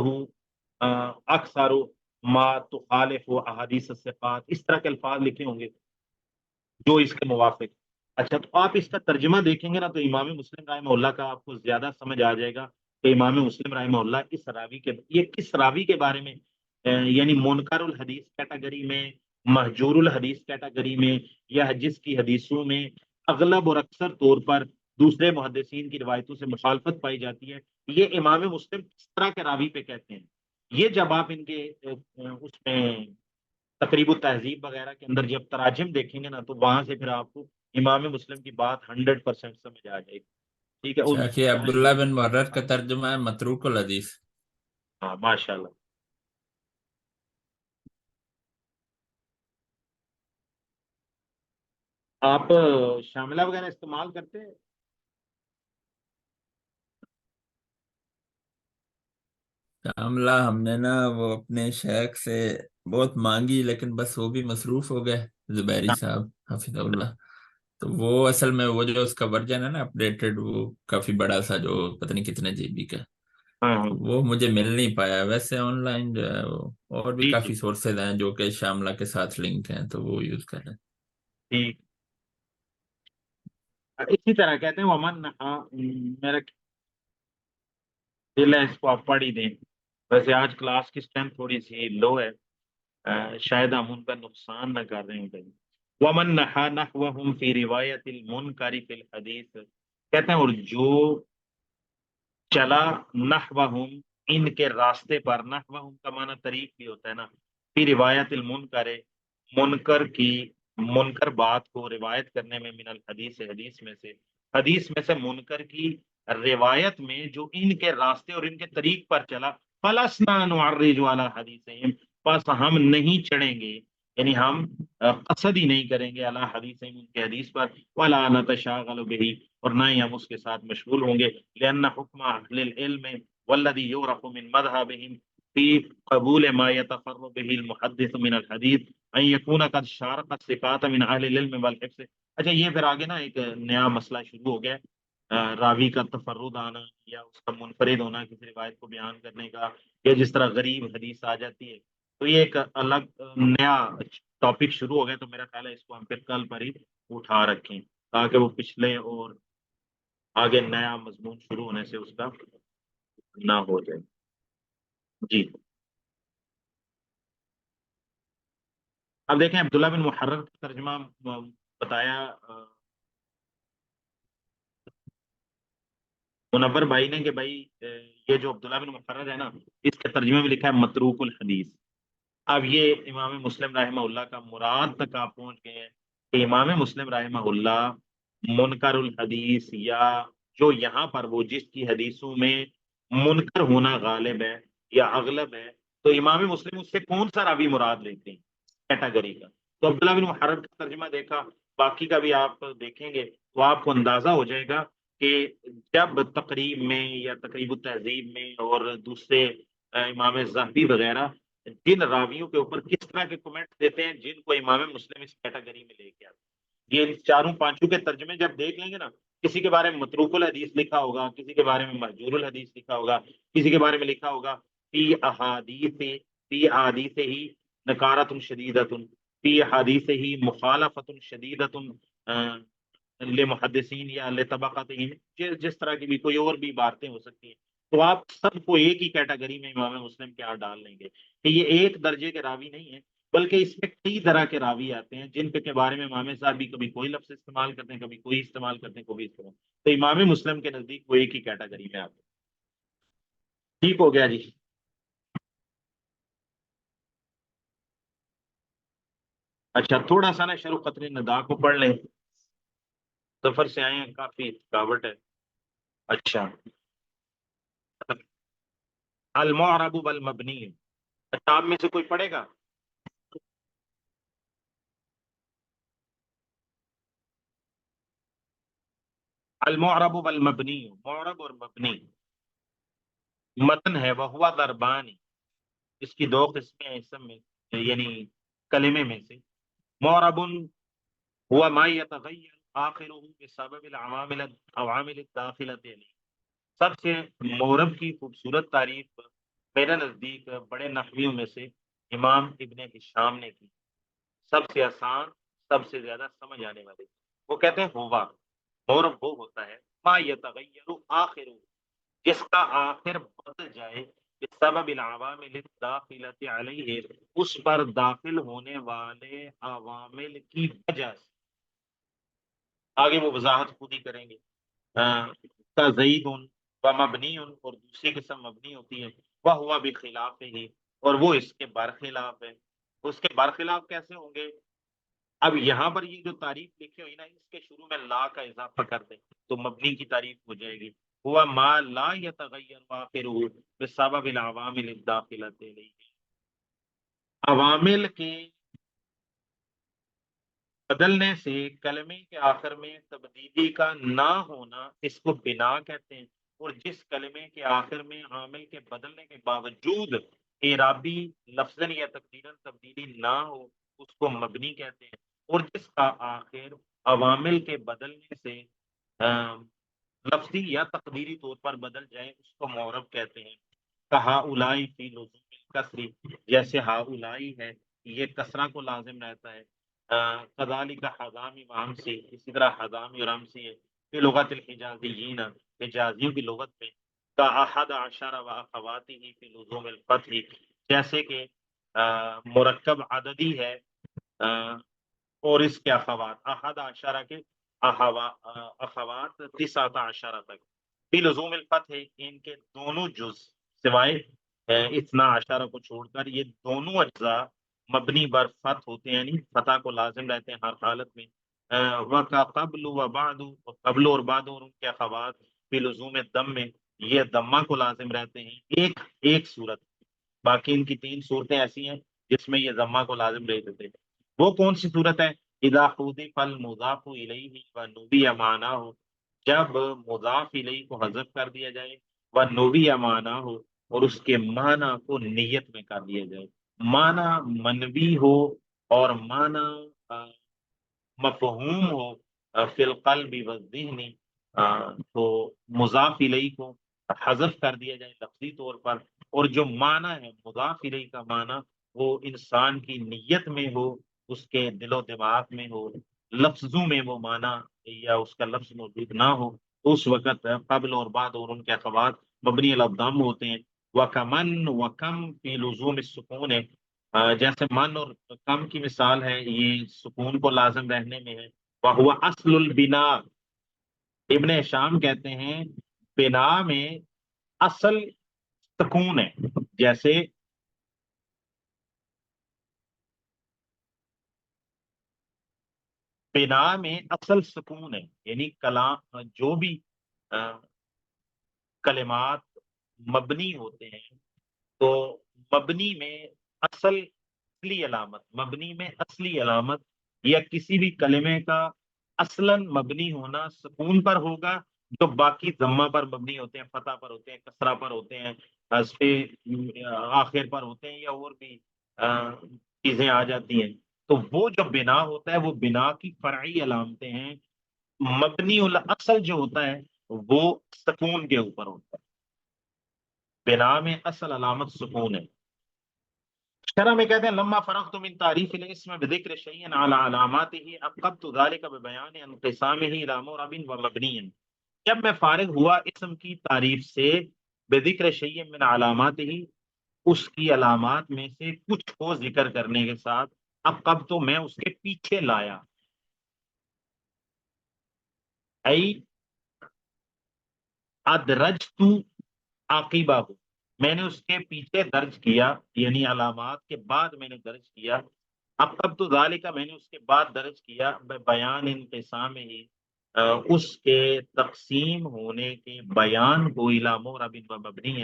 اکثر ما تخالف احادیث الثقات، اس طرح کے الفاظ لکھے ہوں گے جو اس کے موافق۔ اچھا، تو آپ اس کا ترجمہ دیکھیں گے نا، تو امام مسلم رحمہ اللہ کا آپ کو زیادہ سمجھ آ جائے گا کہ امام مسلم رحمہ اللہ اس راوی کے، یہ کس راوی کے بارے میں، یعنی منکر الحدیث کیٹیگری میں، مہجور الحدیث کیٹیگری میں، یا جس کی حدیثوں میں اغلب اور اکثر طور پر دوسرے محدثین کی روایتوں سے مخالفت پائی جاتی ہے، یہ امام مسلم کس طرح کے راوی پہ کہتے ہیں۔ یہ جب آپ ان کے اس میں تقریب التہذیب وغیرہ کے اندر جب تراجم دیکھیں گے نا، تو وہاں سے پھر آپ کو امام مسلم کی بات 100% سمجھ آ جائے گی۔ ٹھیک ہے اچھا کہ عبداللہ بن محرر کا ترجمہ ہے متروک الحدیث۔ ہاں ماشاء اللہ۔ آپ شاملہ وغیرہ استعمال کرتے ہیں؟ شاملہ ہم نے نا وہ اپنے شیخ سے بہت مانگی، لیکن بس وہ بھی مصروف ہو گئے، زبیری صاحب حفظ اللہ۔ تو وہ اصل میں وہ جو اس کا ورژن ہے نا اپڈیٹڈ، وہ کافی بڑا سا، جو پتہ نہیں کتنے جی بی کا، ہاں ہاں، تو وہ مجھے مل نہیں پایا۔ ویسے آن لائن جو ہے وہ اور بھی جی جی، کافی سورسز ہیں جو کہ شاملہ کے ساتھ لنک ہیں، تو وہ یوز کریں۔ ٹھیک۔ اسی طرح کہتے ہیں ومن، میرا دل ہے اس کو آپ پڑھ ہی دیں، ویسے آج کلاس کی اسٹرینتھ تھوڑی سی لو ہے، شاید ہم ان کا نقصان نہ کر رہے ہوں کہیں۔ ومن نحا نحوہم فی روایت المنکر فی الحدیث، کہتے ہیں اور جو چلا نحوہم ان کے راستے پر، نحوہم کا معنی طریق بھی ہوتا ہے نا، فی روایت المنکر منکر بات کو روایت کرنے میں، من الحدیث، حدیث میں سے منکر کی روایت میں جو ان کے راستے اور ان کے طریق پر چلا، فلسنا نعرج علی حدیثہم، پس ہم نہیں چڑھیں گے، یعنی ہم قصد ہی نہیں کریں گے علی حدیثہم، ان کے حدیث پر، ولا نتشاغل به، اور نہ ہی ہم اس کے ساتھ مشغول ہوں گے، لأن حکم اہل العلم والذی یعرف من مذہبہم فی قبول ما يتقرب به المحدث من الحدیث ان یکون قد شارق الصفات من اہل العلم والحفظ۔ اچھا، یہ پھر آگے نا ایک نیا مسئلہ شروع ہو گیا، راوی کا تفرد آنا یا اس کا منفرد ہونا کسی روایت کو بیان کرنے کا، یا جس طرح غریب حدیث آ جاتی ہے، تو یہ ایک الگ نیا ٹاپک شروع ہو گیا، تو میرا خیال ہے اس کو ہم پھر کل پر ہی اٹھا رکھیں تاکہ وہ پچھلے اور آگے نیا مضمون شروع ہونے سے اس کا نہ ہو جائے۔ جی، اب دیکھیں عبداللہ بن محرر کا ترجمہ بتایا منور بھائی نے کہ بھائی یہ جو عبداللہ بن محرر ہے نا، اس کے ترجمے میں لکھا ہے متروک الحدیث۔ اب یہ امام مسلم رحمہ اللہ کا مراد تک آپ پہنچ گئے ہیں کہ امام مسلم رحمہ اللہ منکر الحدیث، یا جو یہاں پر وہ جس کی حدیثوں میں منکر ہونا غالب ہے یا اغلب ہے، تو امام مسلم اس سے کون سا راوی مراد لیتے ہیں کیٹاگری کا؟ تو عبداللہ بن محرر کا ترجمہ دیکھا، باقی کا بھی آپ دیکھیں گے تو آپ کو اندازہ ہو جائے گا کہ جب تقریب میں یا تقریب التہذیب میں اور دوسرے امام ذہبی وغیرہ جن راویوں کے اوپر کس طرح کے کمنٹ دیتے ہیں جن کو امام مسلم اس کیٹیگری میں لے کے آتے ہیں، یہ چاروں پانچوں کے ترجمے جب دیکھ لیں گے نا، کسی کے بارے میں متروک الحدیث لکھا ہوگا، کسی کے بارے میں مہجور الحدیث لکھا ہوگا، کسی کے بارے میں لکھا ہوگا فی احادیث ہی نکارت شدیدت، فی احادیث ہی مخالفت شدیدت لمحدثین یا لطبقاتہم، جس طرح کی بھی کوئی اور بھی باتیں ہو سکتی ہیں، تو آپ سب کو ایک ہی کیٹیگری میں امام مسلم کے ہاں ڈال لیں گے کہ یہ ایک درجے کے راوی نہیں ہے، بلکہ اس میں کئی طرح کے راوی آتے ہیں جن کے بارے میں امام صاحب بھی کبھی کوئی لفظ استعمال کرتے ہیں، کبھی کوئی استعمال کرتے ہیں، کبھی استعمال، تو امام مسلم کے نزدیک وہ ایک ہی کیٹیگری میں آتے ہیں۔ ٹھیک ہو گیا جی؟ اچھا، تھوڑا سا نا شروع قطر ندا کو پڑھ لیں، سفر سے آئے ہیں، کافی تھکاوٹ ہے۔ اچھا، المعرب والمبنی، اچھا آپ میں سے کوئی پڑھے گا؟ المعرب والمبنی، معرب اور مبنی، متن ہے وہ ہوا ضربانی، اس کی دو قسمیں ہیں اسم میں، یعنی کلمے میں سے، معرب ہوا ما يتغیر آخرہ بسبب عوامل الداخلۃ علیہ، سب سے معرب کی خوبصورت تعریف میرے نزدیک بڑے نحویوں میں سے امام ابن ہشام نے کی، سب سے آسان، سب سے زیادہ سمجھ آنے والے، وہ کہتے ہیں ہوا، معرب وہ ہوتا ہے ما یتغیر آخرہ، جس کا آخر بدل جائے، بسبب العوامل الداخلۃ علیہ، اس پر داخل ہونے والے عوامل کی وجہ سے، آگے وہ وضاحت خود ہی کریں گے، کا زید و مبنی، اور دوسری قسم مبنی ہوتی ہے، وہ ہوا بخلاف ہی، اور وہ اس کے برخلاف ہے، اس کے برخلاف کیسے ہوں گے؟ اب یہاں پر یہ جو تعریف لکھی ہوئی نا، اس کے شروع میں لا کا اضافہ کر دیں تو مبنی کی تعریف ہو جائے گی، ہوا ما لا یتغیر آخرہ بسبب العوامل الداخلۃ علیہ، عوامل کے بدلنے سے کلمے کے آخر میں تبدیلی کا نہ ہونا، اس کو بنا کہتے ہیں، اور جس کلمے کے آخر میں عامل کے بدلنے کے باوجود اعرابی لفظاً یا تقدیراً تبدیلی نہ ہو، اس کو مبنی کہتے ہیں، اور جس کا آخر عوامل کے بدلنے سے لفظی یا تقدیری طور پر بدل جائے، اس کو معرب کہتے ہیں، کہا اولائی فی لزوم الکسری، جیسے ہا اولائی ہے، یہ کسرہ کو لازم رہتا ہے، کذالک حضامی و ہمسی، اسی طرح حضامی اور ہمسی ہے، فی لغت الحجازیین، حجازیوں کی لغت میں، کا احد عشر و اخواتی فی لزوم الفتح، جیسے کہ مرکب عددی ہے اور اس کے اخوات، احد عشرہ کے اخوات تسعۃ عشرہ تک، فی لزوم الفتح، ان کے دونوں جز سوائے اتنا عشرہ کو چھوڑ کر، یہ دونوں اجزاء مبنی بر فتح ہوتے ہیں، یعنی فتح کو لازم رہتے ہیں ہر حالت میں. وَقَا قبل و بعد، قبل اور بعد اور ان کے اخوات فی لزوم دم میں یہ دمہ کو لازم رہتے ہیں ایک صورت. باقی ان کی 3 صورتیں ایسی ہیں جس میں یہ ضمہ کو لازم رہ دیتے ہیں. وہ کون سی صورت ہے؟ اذا حذف المضاف الیہ و نبی معناه، جب مضاف الیہ کو حذف کر دیا جائے، و نبی معناه اور اس کے معنی کو نیت میں کر دیا جائے. معنی منوی ہو اور معنی مفہوم ہو فی القلب والذہن، تو مضاف الیہ کو حذف کر دیا جائے لفظی طور پر، اور جو معنی ہے مضاف الیہ کا معنی وہ انسان کی نیت میں ہو، اس کے دل و دماغ میں ہو، لفظوں میں وہ معنی یا اس کا لفظ موجود نہ ہو، تو اس وقت قبل اور بعد اور ان کے اخوات مبنی علی الضم ہوتے ہیں. وَكَمَنْ وَكَمْ فی لزوم السکون ہے، جیسے من اور کم کی مثال ہے، یہ سکون کو لازم رہنے میں ہے. وَهُوَ اصل البنا، ابن شام کہتے ہیں بنا میں اصل سکون ہے. جیسے بنا میں اصل سکون ہے، یعنی کلام جو بھی کلمات مبنی ہوتے ہیں، تو مبنی میں اصلی علامت، مبنی میں اصلی علامت یا کسی بھی کلمے کا اصلاً مبنی ہونا سکون پر ہوگا، جو باقی ضمہ پر مبنی ہوتے ہیں، فتح پر ہوتے ہیں، کسرہ پر ہوتے ہیں، حذف آخر پر ہوتے ہیں، یا اور بھی چیزیں آ جاتی ہیں. تو وہ جو بنا ہوتا ہے وہ بنا کی فرعی علامتیں ہیں. مبنی الاصل جو ہوتا ہے وہ سکون کے اوپر ہوتا ہے. بنا میں اصل علامت سکون ہے. شرح میں کہتے ہیں لما فرغت من تعریف الاسم بذکر شیء علی علاماته عقبت ذلك ببیان انقسامه الى مرب ومبنی. جب میں فارغ ہوا اسم کی تعریف سے بذکر شیء من علاماته، اس کی علامات میں سے کچھ کو ذکر کرنے کے ساتھ، عقبت تو میں اس کے پیچھے لایا، ای ادرجت عاقبہ، میں نے اس کے پیچھے درج کیا، یعنی علامات کے بعد میں نے درج کیا. اب تو ذالک میں نے اس کے بعد درج کیا بیان انقسام ہی، اس کے تقسیم ہونے کے بیان کو الی معرب و مبنی،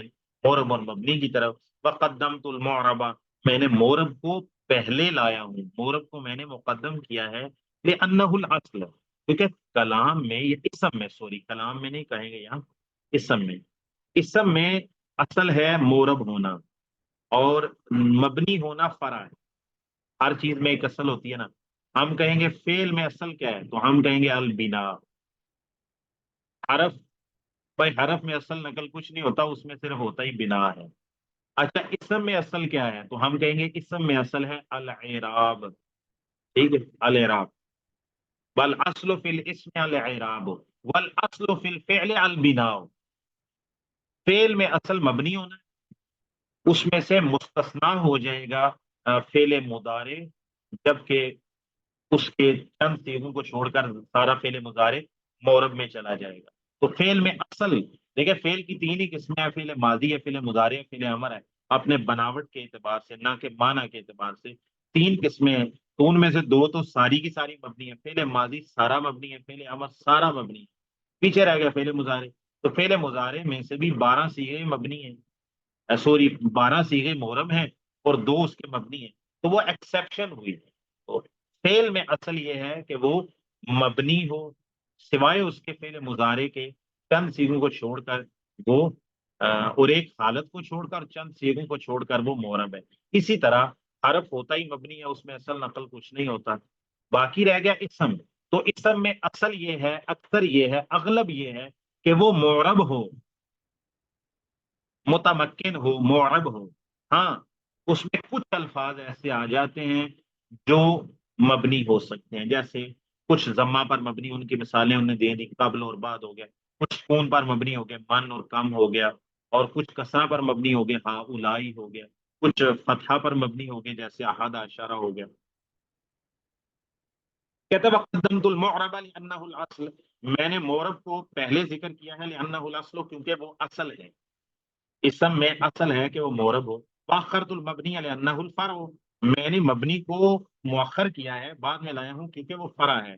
معرب اور مبنی کی طرف. وقدمت المعرب، میں نے معرب کو پہلے لایا ہوں، معرب کو میں نے مقدم کیا ہے. لأنہ الاصل، کیونکہ کلام میں، یہ اسم میں، سوری کلام میں نہیں کہیں گے یہاں، اسم میں اصل ہے مورب ہونا اور مبنی ہونا فرع ہے. ہر چیز میں ایک اصل ہوتی ہے نا. ہم کہیں گے فعل میں اصل کیا ہے، تو ہم کہیں گے البنا. حرف، بھائی حرف میں اصل نقل کچھ نہیں ہوتا، اس میں صرف ہوتا ہی بنا ہے. اچھا اسم میں اصل کیا ہے، تو ہم کہیں گے اسم میں اصل ہے الاعراب. ٹھیک ہے، الاعراب. والاصل فی الاسم الاعراب والاصل فی الفعل البناء. فعل میں اصل مبنی ہونا ہے، اس میں سے مستثنا ہو جائے گا فعل مضارع، جبکہ اس کے چند صیغوں کو چھوڑ کر سارا فعل مضارع معرب میں چلا جائے گا. تو فعل میں اصل، دیکھیں فعل کی 3 ہی قسمیں ہیں، فعل ماضی ہے، فعل مضارع ہے، فعل امر ہے. اپنے بناوٹ کے اعتبار سے، نہ کہ معنی کے اعتبار سے 3 قسمیں ہیں. تو ان میں سے 2 تو ساری کی ساری مبنی ہے، فعل ماضی سارا مبنی ہے، فعل امر سارا مبنی ہے. پیچھے رہ گیا فعل مضارع. تو فعل مضارع میں سے بھی 12 صیغے مبنی ہیں، سوری 12 صیغے معرب ہیں اور 2 اس کے مبنی ہیں. تو وہ ایکسیپشن ہوئی ہے. تو فعل میں اصل یہ ہے کہ وہ مبنی ہو، سوائے اس کے فعل مضارع کے چند صیغوں کو چھوڑ کر وہ اور ایک حالت کو چھوڑ کر چند صیغوں کو چھوڑ کر وہ معرب ہے. اسی طرح حرف ہوتا ہی مبنی ہے، اس میں اصل نقل کچھ نہیں ہوتا. باقی رہ گیا اسم. تو اسم میں اصل یہ ہے، اکثر یہ ہے، اغلب یہ ہے کہ وہ معرب ہو، متمکن ہو، معرب ہو. ہاں اس میں کچھ الفاظ ایسے آ جاتے ہیں جو مبنی ہو سکتے ہیں، جیسے کچھ ضمہ پر مبنی، ان کی مثالیں انہیں دے دی، قبل اور بعد ہو گیا. کچھ سکون پر مبنی ہو گئے، من اور کم ہو گیا. اور کچھ کسرہ پر مبنی ہو گئے، ہاں اولائی ہو گیا. کچھ فتحہ پر مبنی ہو گئے، جیسے احد اشارہ ہو گیا. کہتے وقدمت المعرب لانہ الاصل، میں نے معرب کو پہلے ذکر کیا ہے، لانہ الاصل کیونکہ وہ اصل ہے. اسم میں اصل ہے کہ وہ معرب ہو. واخرت المبنی لانہ الفرع، میں نے مبنی کو مؤخر کیا ہے، بعد میں لایا ہوں کیونکہ وہ فرع ہے.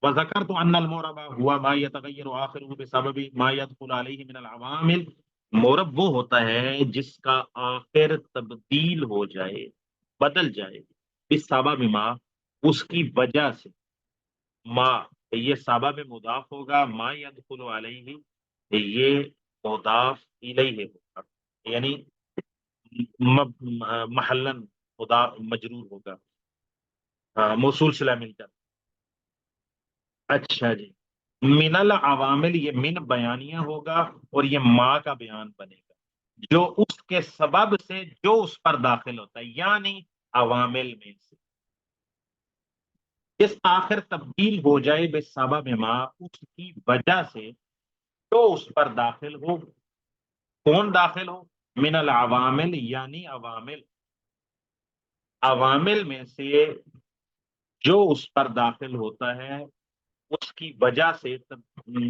وذکرت ان المعرب ہوا ما يتغیر آخره بسبب ما يدخل علیہ من العوامل. مورب وہ ہوتا ہے جس کا آخر تبدیل ہو جائے، بدل جائے، اس سبب ما، اس کی وجہ سے. ما یہ سبب مضاف ہوگا، ما يدخل علیہ یہ مضاف الیہ ہوگا، یعنی محلن مجرور ہوگا، موصول صلہ مل کر. اچھا جی. من العوامل یہ من بیانیہ ہوگا اور یہ ما کا بیان بنے گا، جو اس کے سبب سے جو اس پر داخل ہوتا ہے، یعنی عوامل میں سے اس آخر تبدیل ہو جائے بے سبب ما، اس کی وجہ سے جو اس پر داخل ہو. کون داخل ہو؟ من العوامل یعنی عوامل، عوامل میں سے جو اس پر داخل ہوتا ہے اس کی وجہ سے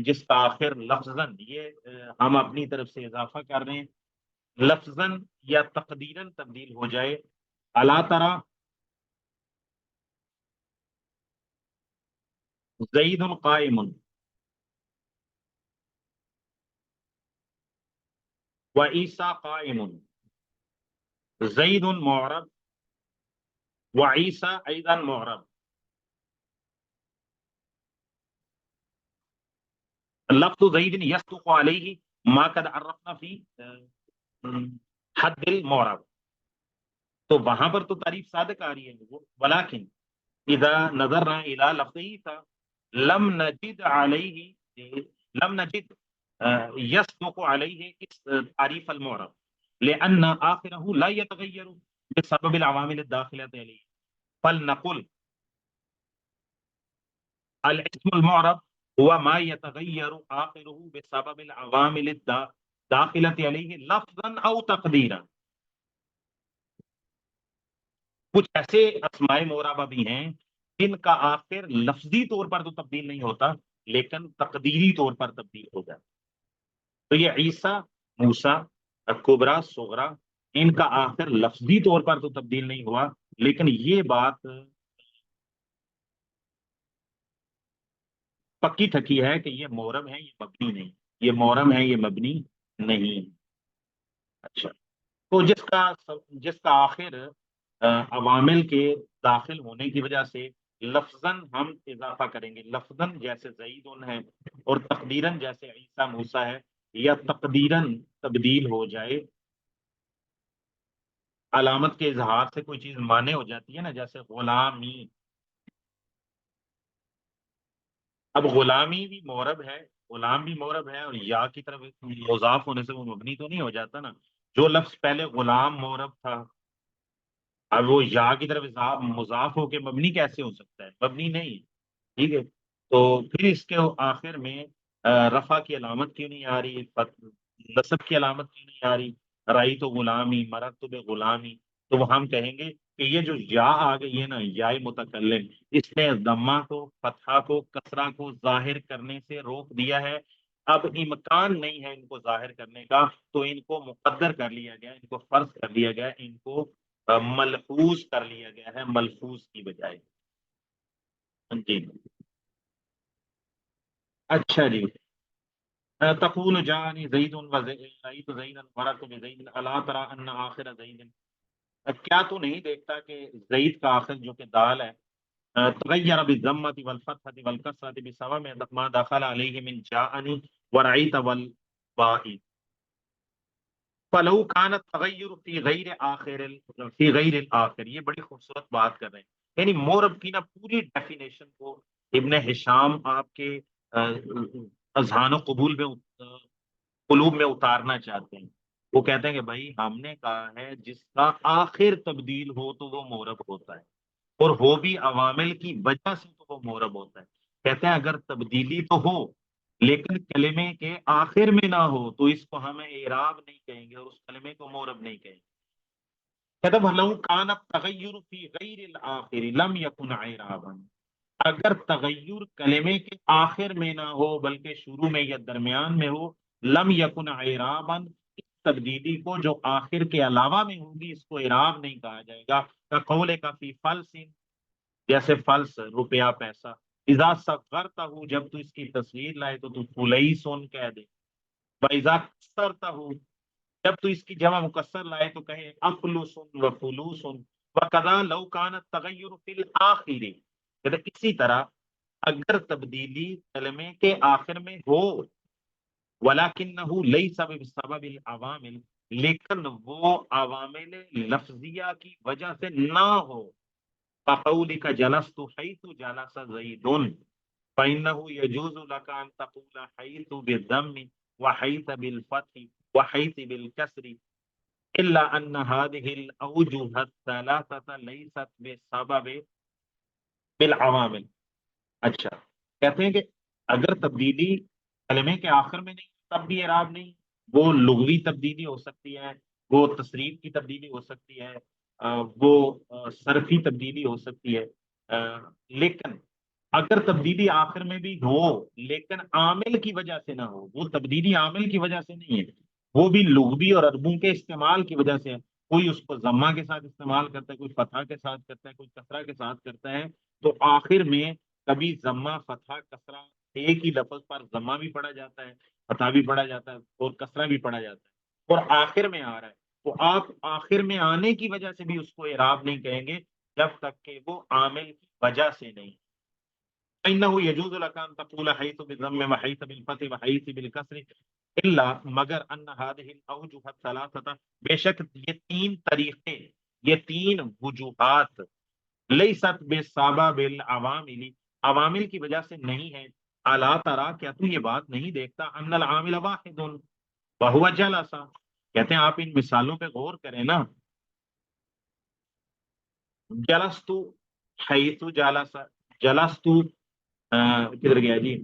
جس کا آخر لفظاً، یہ ہم اپنی طرف سے اضافہ کر رہے ہیں، لفظاً یا تقدیراً تبدیل ہو جائے. اللہ ترى زید قائم وعیسیٰ قائم. زید معرب وعیسیٰ ایضا معرب. لفظ زید یصدق علیہ ما قد عرفنا فی حد المعرب. تو وہاں پر تو تعریف صادق آ رہی ہے، ولیکن اذا نظرنا الى لفظی تھا لم نجد علیہ، لم نجد یصدق علیہ اس تعریف المعرب، لأن آخرہ لا يتغیر بسبب العوامل الداخلة علیہ. فلنقل الاسم المعرب هو ما يتغیر آخرہ بسبب العوامل الداخلة علیہ لفظا او تقدیرا. کچھ ایسے اسماء معربہ بھی ہیں جن کا آخر لفظی طور پر تو تبدیل نہیں ہوتا لیکن تقدیری طور پر تبدیل ہو جاتا. تو یہ عیسیٰ، موسیٰ، کبریٰ، صغریٰ، ان کا آخر لفظی طور پر تو تبدیل نہیں ہوا، لیکن یہ بات پکی تھکی ہے کہ یہ معرب ہے، یہ مبنی نہیں. یہ معرب ہے، یہ مبنی نہیں. اچھا. تو جس کا آخر عوامل کے داخل ہونے کی وجہ سے لفظاً ہم اضافہ کریں گے، لفظاً جیسے زیدن ہے اور تقدیراً جیسے عیسیٰ موسیٰ ہے، یا تقدیراً تبدیل ہو جائے. علامت کے اظہار سے کوئی چیز مانے ہو جاتی ہے نا، جیسے غلامی. اب غلامی بھی معرب ہے، غلام بھی معرب ہے، اور یا کی طرف مضاف ہونے سے وہ مبنی تو نہیں ہو جاتا نا. جو لفظ پہلے غلام معرب تھا، اب وہ یا کی طرف مضاف ہو کے مبنی کیسے ہو سکتا ہے؟ مبنی نہیں. ٹھیک ہے. تو پھر اس کے آخر میں رفع کی علامت کیوں نہیں آ رہی، نصب کی علامت کیوں نہیں آ رہی؟ رائی تو غلامی، مرد تو بے غلامی. تو وہ ہم کہیں گے کہ یہ جو یا آ گئی ہے نا، یا متکلم، اس نے ضمہ کو، فتحہ کو، کسرہ کو ظاہر کرنے سے روک دیا ہے. اب امکان نہیں ہے ان کو ظاہر کرنے کا، تو ان کو مقدر کر لیا گیا، ان کو فرض کر لیا گیا، ان کو ملحوظ کر لیا گیا ہے ملفوظ کی بجائے. جی. اچھا جی. تقول جانی زید رأیت زیدا مررت بزید الا ترى ان آخر زید. کیا تو نہیں دیکھتا کہ زید کا آخر جو کہ دال ہے، تغیر بالضمة والفتحة والكسرة بسبب ما دخل عليه من جاءني ورأيت والباء. فلو كان التغیر فی غیر آخر فی غیر الآخر. یہ بڑی خوبصورت بات کر رہے ہیں، یعنی مورب کی نا پوری ڈیفینیشن کو ابن ہشام آپ کے اذہان و قبول میں قلوب میں اتارنا چاہتے ہیں. وہ کہتے ہیں کہ بھائی ہم نے کہا ہے جس کا آخر تبدیل ہو تو وہ مورب ہوتا ہے، اور وہ بھی عوامل کی وجہ سے تو وہ مورب ہوتا ہے. کہتے ہیں اگر تبدیلی تو ہو لیکن کلمے کے آخر میں نہ ہو تو اس کو ہم اعراب نہیں کہیں گے اور اس کلمے کو مورب نہیں کہیں گے. کہتا بھلو کان التغیر فی غیر الآخر لم یکن اعرابا. اگر تغیر کلمے کے آخر میں نہ ہو بلکہ شروع میں یا درمیان میں ہو، لم یکن اعرابا، اس تبدیلی کو جو آخر کے علاوہ میں ہوگی اس کو اعراب نہیں کہا جائے گا. کا قول کا فی فلس، جیسے فلس روپیہ پیسہ. اذا صغرتہ، جب تو اس کی تصویر لائے تو فلیسن کہہ دے. واذا کسرتہ، جب تو اس کی جمع مکسر لائے تو کہے افلس و فلوس. وکذا لو کان التغیر فی الاخر، اسی طرح اگر تبدیلی کلمے کے آخر میں ہو، ولیکنہ لیس بسبب العوامل، لیکن وہ عوامل لفظیہ کی وجہ سے نہ ہو. فقولک جلست حیث جلس زید، فإنه يجوز لك أن تقول حيث بالضم وحيث بالفتح وحيث بالكسر، إلا أن هذه الأوجه الثلاثة ليست بسبب بالعوامل. اچھا، کہتے ہیں کہ اگر تبدیلی کلمے کے آخر میں نہیں تب بھی اعراب نہیں. وہ لغوی تبدیلی ہو سکتی ہے، وہ تصریف کی تبدیلی ہو سکتی ہے، وہ صرفی تبدیلی ہو سکتی ہے. لیکن اگر تبدیلی آخر میں بھی ہو لیکن عامل کی وجہ سے نہ ہو، وہ تبدیلی عامل کی وجہ سے نہیں ہے، وہ بھی لغوی اور عربوں کے استعمال کی وجہ سے ہے. کوئی اس کو ضمہ کے ساتھ استعمال کرتا ہے، کوئی فتحہ کے ساتھ کرتا ہے، کوئی کسرہ کے ساتھ کرتا ہے، تو آخر میں کبھی ضمہ فتحہ کسرہ ایک ہی لفظ پر ضمہ بھی پڑھا جاتا ہے، فتحہ بھی پڑھا جاتا ہے اور کسرہ بھی پڑھا جاتا ہے، اور آخر میں آ رہا ہے. تو آپ آخر میں آنے کی وجہ سے بھی اس کو اعراب نہیں کہیں گے جب تک کہ وہ عامل کی وجہ سے نہیں. فإنه يجوز لك أن تقول حيث بالضم وحيث بالفتح وحيث بالكسر، إلا مگر ان هذه الأوجه الثلاثة، بے شک یہ تین طریقے، یہ تین وجوہات، لیست بسبب العوامل، عوامل کی وجہ سے نہیں ہے. الا ترى، کیا تو یہ بات نہیں دیکھتا، ان العامل واحد وهو جلس. کہتے ہیں آپ ان مثالوں پہ غور کریں نا. جلست حیث جلس، جلست کدھر گیا جی؟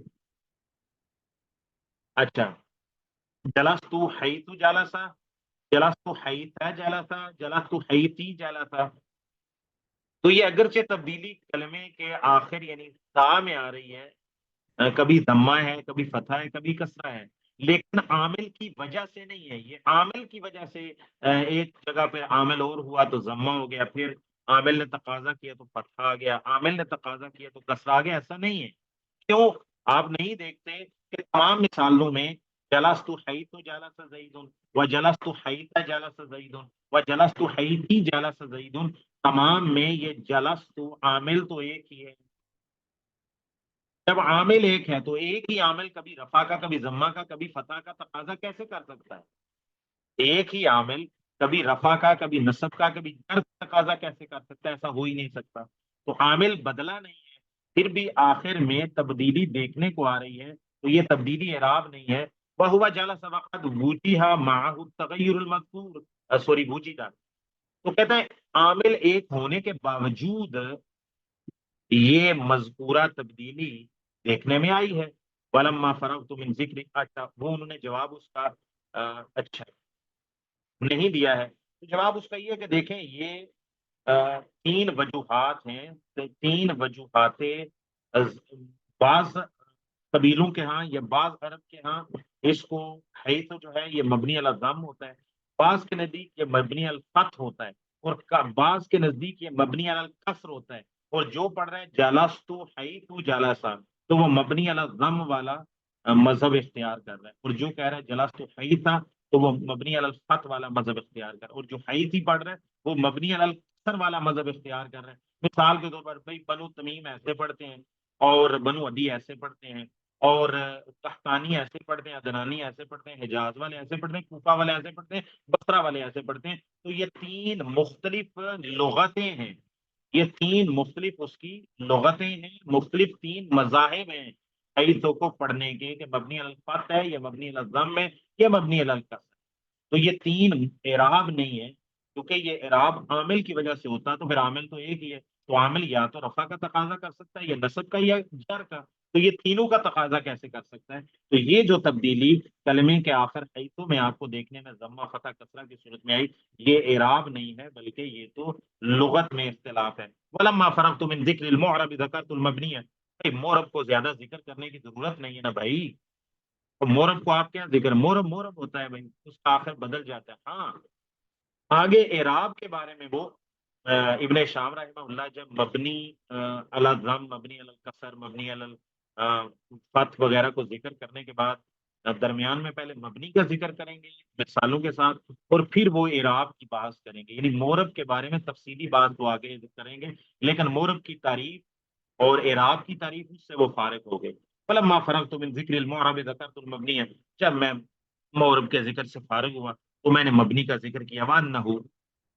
اچھا، جلست حیث جلس، جلست حیث جلس، جلست حیثی جلس. تو یہ اگرچہ تبدیلی کلمے کے آخر یعنی تا میں آ رہی ہے، کبھی ضمہ ہے، کبھی فتحہ ہے، کبھی کسرہ ہے، لیکن عامل کی وجہ سے نہیں ہے. یہ عامل کی وجہ سے ایک جگہ پہ عامل اور ہوا تو ضمہ ہو گیا، پھر عامل نے تقاضا کیا تو فتحہ آ گیا، عامل نے تقاضا کیا تو کسرہ آ گیا. ایسا نہیں ہے. کیوں آپ نہیں دیکھتے کہ تمام مثالوں میں جلست حیث جلس زید و جلست حیث جلس زید و جلست حیثی جلس زید، تمام میں یہ جلست عامل تو ایک ہی ہے. جب عامل ایک ہے تو ایک ہی عامل کبھی رفع کا، کبھی ضمہ کا، کبھی فتح کا تقاضا کیسے کر سکتا ہے؟ ایک ہی عامل کبھی رفع کا، کبھی نصب کا، کبھی جر کا تقاضا کیسے کر سکتا ہے؟ ایسا ہو ہی نہیں سکتا. تو عامل بدلا نہیں ہے، پھر بھی آخر میں تبدیلی دیکھنے کو آ رہی ہے تو یہ تبدیلی اعراب نہیں ہے. وَهُوَ جَلَسَ وَقَدْ وُجِّهَ مَعَهُ التَّغَيُّرُ الْمَذْكُورُ، سوری وُجِّدَ. تو کہتا ہے عامل ایک ہونے کے باوجود یہ مذکورہ تبدیلی دیکھنے میں آئی ہے. وَلَمَّا فَرَغْتُ مِنْ ذِكْرِ، اچھا وہ انہوں نے جواب اس کا اچھا نہیں دیا ہے. تو جواب اس کا یہ ہے کہ دیکھیں یہ تین وجوہات ہیں، تین وجوہات. بعض قبیلوں کے ہاں یا بعض عرب کے ہاں اس کو حیث جو ہے یہ مبنی علی الضم ہوتا ہے، بعض کے نزدیک یہ مبنی علی الفتح ہوتا ہے، اور بعض کے نزدیک یہ مبنی علی الکسر ہوتا ہے. اور جو پڑھ رہے ہیں جلست حیث جلسا تو وہ مبنی علی الضم والا مذہب اختیار کر رہا ہے، اور جو کہہ رہا ہے جلست حیث تو وہ مبنی علی الفتح والا مذہب اختیار کر رہا ہے، اور جو حیثی پڑھ رہا ہے وہ مبنی علی الکسر والا مذہب اختیار کر رہا ہے. مثال کے طور پر بھائی بنو تمیم ایسے پڑھتے ہیں، اور بنو عدی ایسے پڑھتے ہیں، اور قحطانی ایسے پڑھتے ہیں، عدنانی ایسے پڑھتے ہیں، حجاز والے ایسے پڑھتے ہیں، کوفہ والے ایسے پڑھتے ہیں، بصرہ والے ایسے پڑھتے ہیں. تو یہ تین مختلف لغتیں ہیں، یہ تین مختلف اس کی لغتیں ہیں، مختلف تین مذاہب ہیں حیثوں کو پڑھنے کے، کہ مبنی علی الفتح ہے یا مبنی علی الضم ہے یا مبنی علی الکسر. تو یہ تین اعراب نہیں ہے، کیونکہ یہ اعراب عامل کی وجہ سے ہوتا تو پھر عامل تو ایک ہی ہے. تو عامل یا تو رفع کا تقاضا کر سکتا ہے یا نصب کا یا جر کا، تو یہ تینوں کا تقاضا کیسے کر سکتا ہے؟ تو یہ جو تبدیلی کلمے کے آخر حیثوں میں آپ کو دیکھنے میں ضمہ فتح کسرہ کی صورت میں آئی، یہ اعراب نہیں ہے بلکہ یہ تو لغت میں اختلاف ہے. وَلَمَّا فَرَغْتُ مِنْ ذِكْرِ الْمُعْرَبِ ذَكَرْتُ الْمَبْنِيَّ، مورب کو زیادہ ذکر کرنے کی ضرورت نہیں ہے نا بھائی. اور مورب کو آپ کیا ذکر، مورب مورب ہوتا ہے بھائی، اس کا آخر بدل جاتا ہے. ہاں آگے اعراب کے بارے میں وہ ابن شام رحمہ اللہ جب مبنی علی الضم، مبنی علی الکسر، مبنی علی فتح وغیرہ کو ذکر کرنے کے بعد درمیان میں پہلے مبنی کا ذکر کریں گے مثالوں کے ساتھ، اور پھر وہ اعراب کی بات کریں گے. یعنی مورب کے بارے میں تفصیلی بات وہ آگے کریں گے، لیکن مورب کی تعریف اور اعراب کی تعریف اس سے وہ فارغ ہو گئے. فلما فرغت من ذکر المعرب ذکرت المبنی، جب میں مورب کے ذکر سے فارغ ہوا تو میں نے مبنی کا ذکر کیا. وانه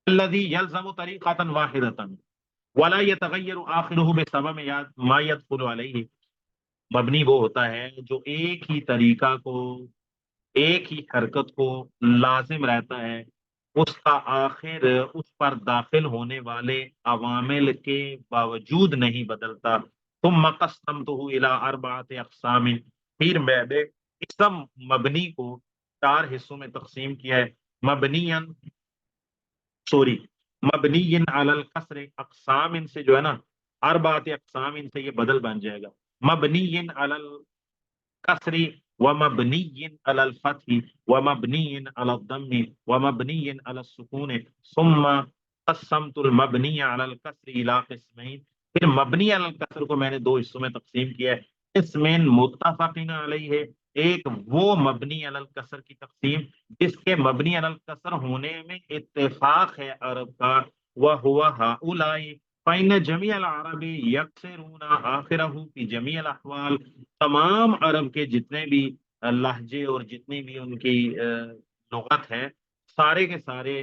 الذي يلزم طریقة واحدة ولا يتغیر آخره بسبب ما يدخل علیہ. مبنی وہ ہوتا ہے جو ایک ہی طریقہ کو، ایک ہی حرکت کو لازم رہتا ہے، اس کا آخر اس پر داخل ہونے والے عوامل کے باوجود نہیں بدلتا. ثم قسمته الى اربعۃ اقسام، پھر میں نے اسم مبنی کو 4 حصوں میں تقسیم کیا ہے. سوری مبنی علی القصر، اقسام ان سے جو ہے نا، اربعۃ اقسام ان سے یہ بدل بن جائے گا. مبنی علی القصر ومبنی علی الفتح ومبنی علی الضم ومبنی علی السکون. ثم قسمت المبنی علی القصر الی قسمین، پھر مبنی علی القصر کو میں نے 2 حصوں میں تقسیم کیا ہے. قسمین متفقین علیہ، ایک وہ مبنی علی القصر کی تقسیم جس کے مبنی علی القصر ہونے میں اتفاق ہے عرب کا، وہو ہؤلاء فإن جمیع العرب یکسرون آخرہ فی جمیع الاحوال، تمام عرب کے جتنے بھی لہجے اور جتنی بھی ان کی لغت ہے، سارے کے سارے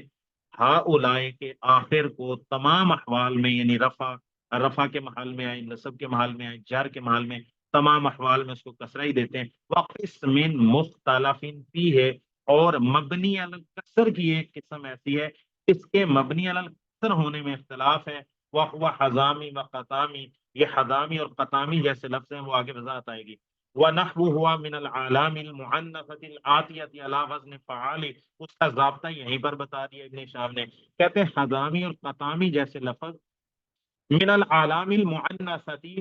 ہؤلاء کے آخر کو تمام احوال میں، یعنی رفع کے محل میں آئے، نصب کے محل میں آئے، جر کے محل میں، تمام احوال میں اس کو کسرہ ہی دیتے ہیں. وقسم مختلف فیہ، اور مبنی علی الکسر کی ایک قسم ایسی ہے اس کے مبنی علی الکسر ہونے میں اختلاف ہے. وہ حضامی و قطامی، یہ حضامی اور قطامی جیسے لفظ ہیں وہ آگے وضاحت آئے گی. وَنَحْوُهُ مِنَ الْعَلَامِ الْمُعَنَّثَةِ الْآتِيَةِ عَلَى وَزْنِ فَعَالِ، اس کا ضابطہ یہیں پر بتا دیا ابن شام نے. کہتے ہیں حضامی اور قطامی جیسے لفظ من العالام المعنثتی،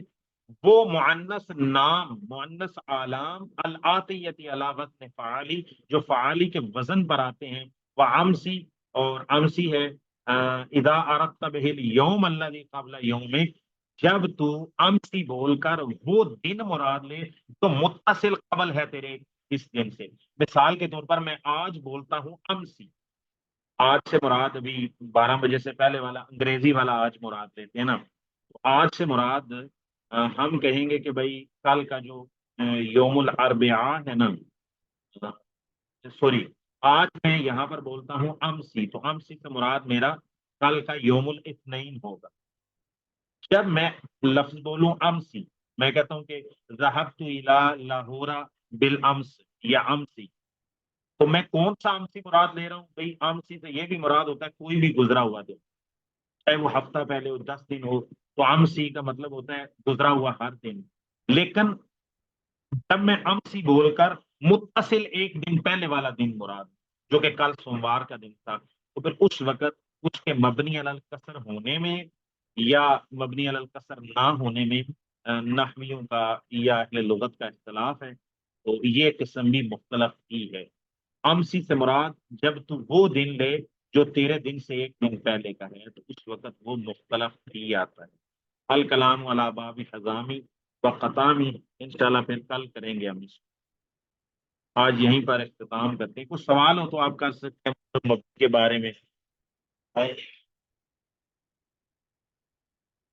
وہ معنث نام، معنث عالم العاطیتی علی وزن فعالی، جو فعالی کے وزن پر آتے ہیں. وعمسی، اور امسی ہے اذا اردت به اليوم الذي قبل يومك، جب تو امسی بول کر وہ دن مراد لے تو متصل قبل ہے تیرے اس دن سے. مثال کے طور پر میں آج بولتا ہوں امسی، آج سے مراد ابھی 12 بجے سے پہلے والا انگریزی والا آج مراد لیتے ہیں نا. تو آج سے مراد ہم کہیں گے کہ بھائی کل کا جو یوم الاربعاء ہے نا، سوری آج میں یہاں پر بولتا ہوں امسی، تو امسی سے مراد میرا کل کا یوم الاثنین ہوگا. جب میں لفظ بولوں امسی، میں کہتا ہوں کہ ذهبت الى لاہور بالامس یا امسی، تو میں کون سا امسی مراد لے رہا ہوں؟ بھائی امسی سے یہ بھی مراد ہوتا ہے کوئی بھی گزرا ہوا دن، چاہے وہ ہفتہ پہلے ہو، 10 دن ہو، تو امسی کا مطلب ہوتا ہے گزرا ہوا ہر دن. لیکن جب میں امسی بول کر متصل ایک دن پہلے والا دن مراد، جو کہ کل سوموار کا دن تھا، تو پھر اس وقت اس کے مبنی علی الکسر ہونے میں یا مبنی علی الکسر نہ ہونے میں نحویوں کا یا اہل لغت کا اختلاف ہے. تو یہ قسم بھی مختلف ہی ہے. امسی سے مراد جب تو وہ دن لے جو تیرے دن سے ایک دن پہلے کا ہے، تو اس وقت وہ مختلف ہی آتا ہے. الکلام علی باب حضامی و قطامی، انشاءاللہ پھر کل کریں گے ہم اس کو. آج یہیں پر اختتام کرتے ہیں. کچھ سوال ہو تو آپ کر سکتے ہیں مبنی کے بارے میں.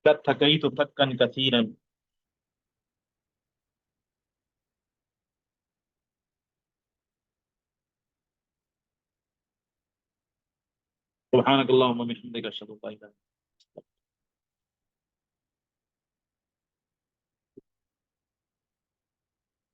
تھکئی تو تھکن کثیرن. سبحانک اللہم و بحمدک اشہد ان لا الہ الا انت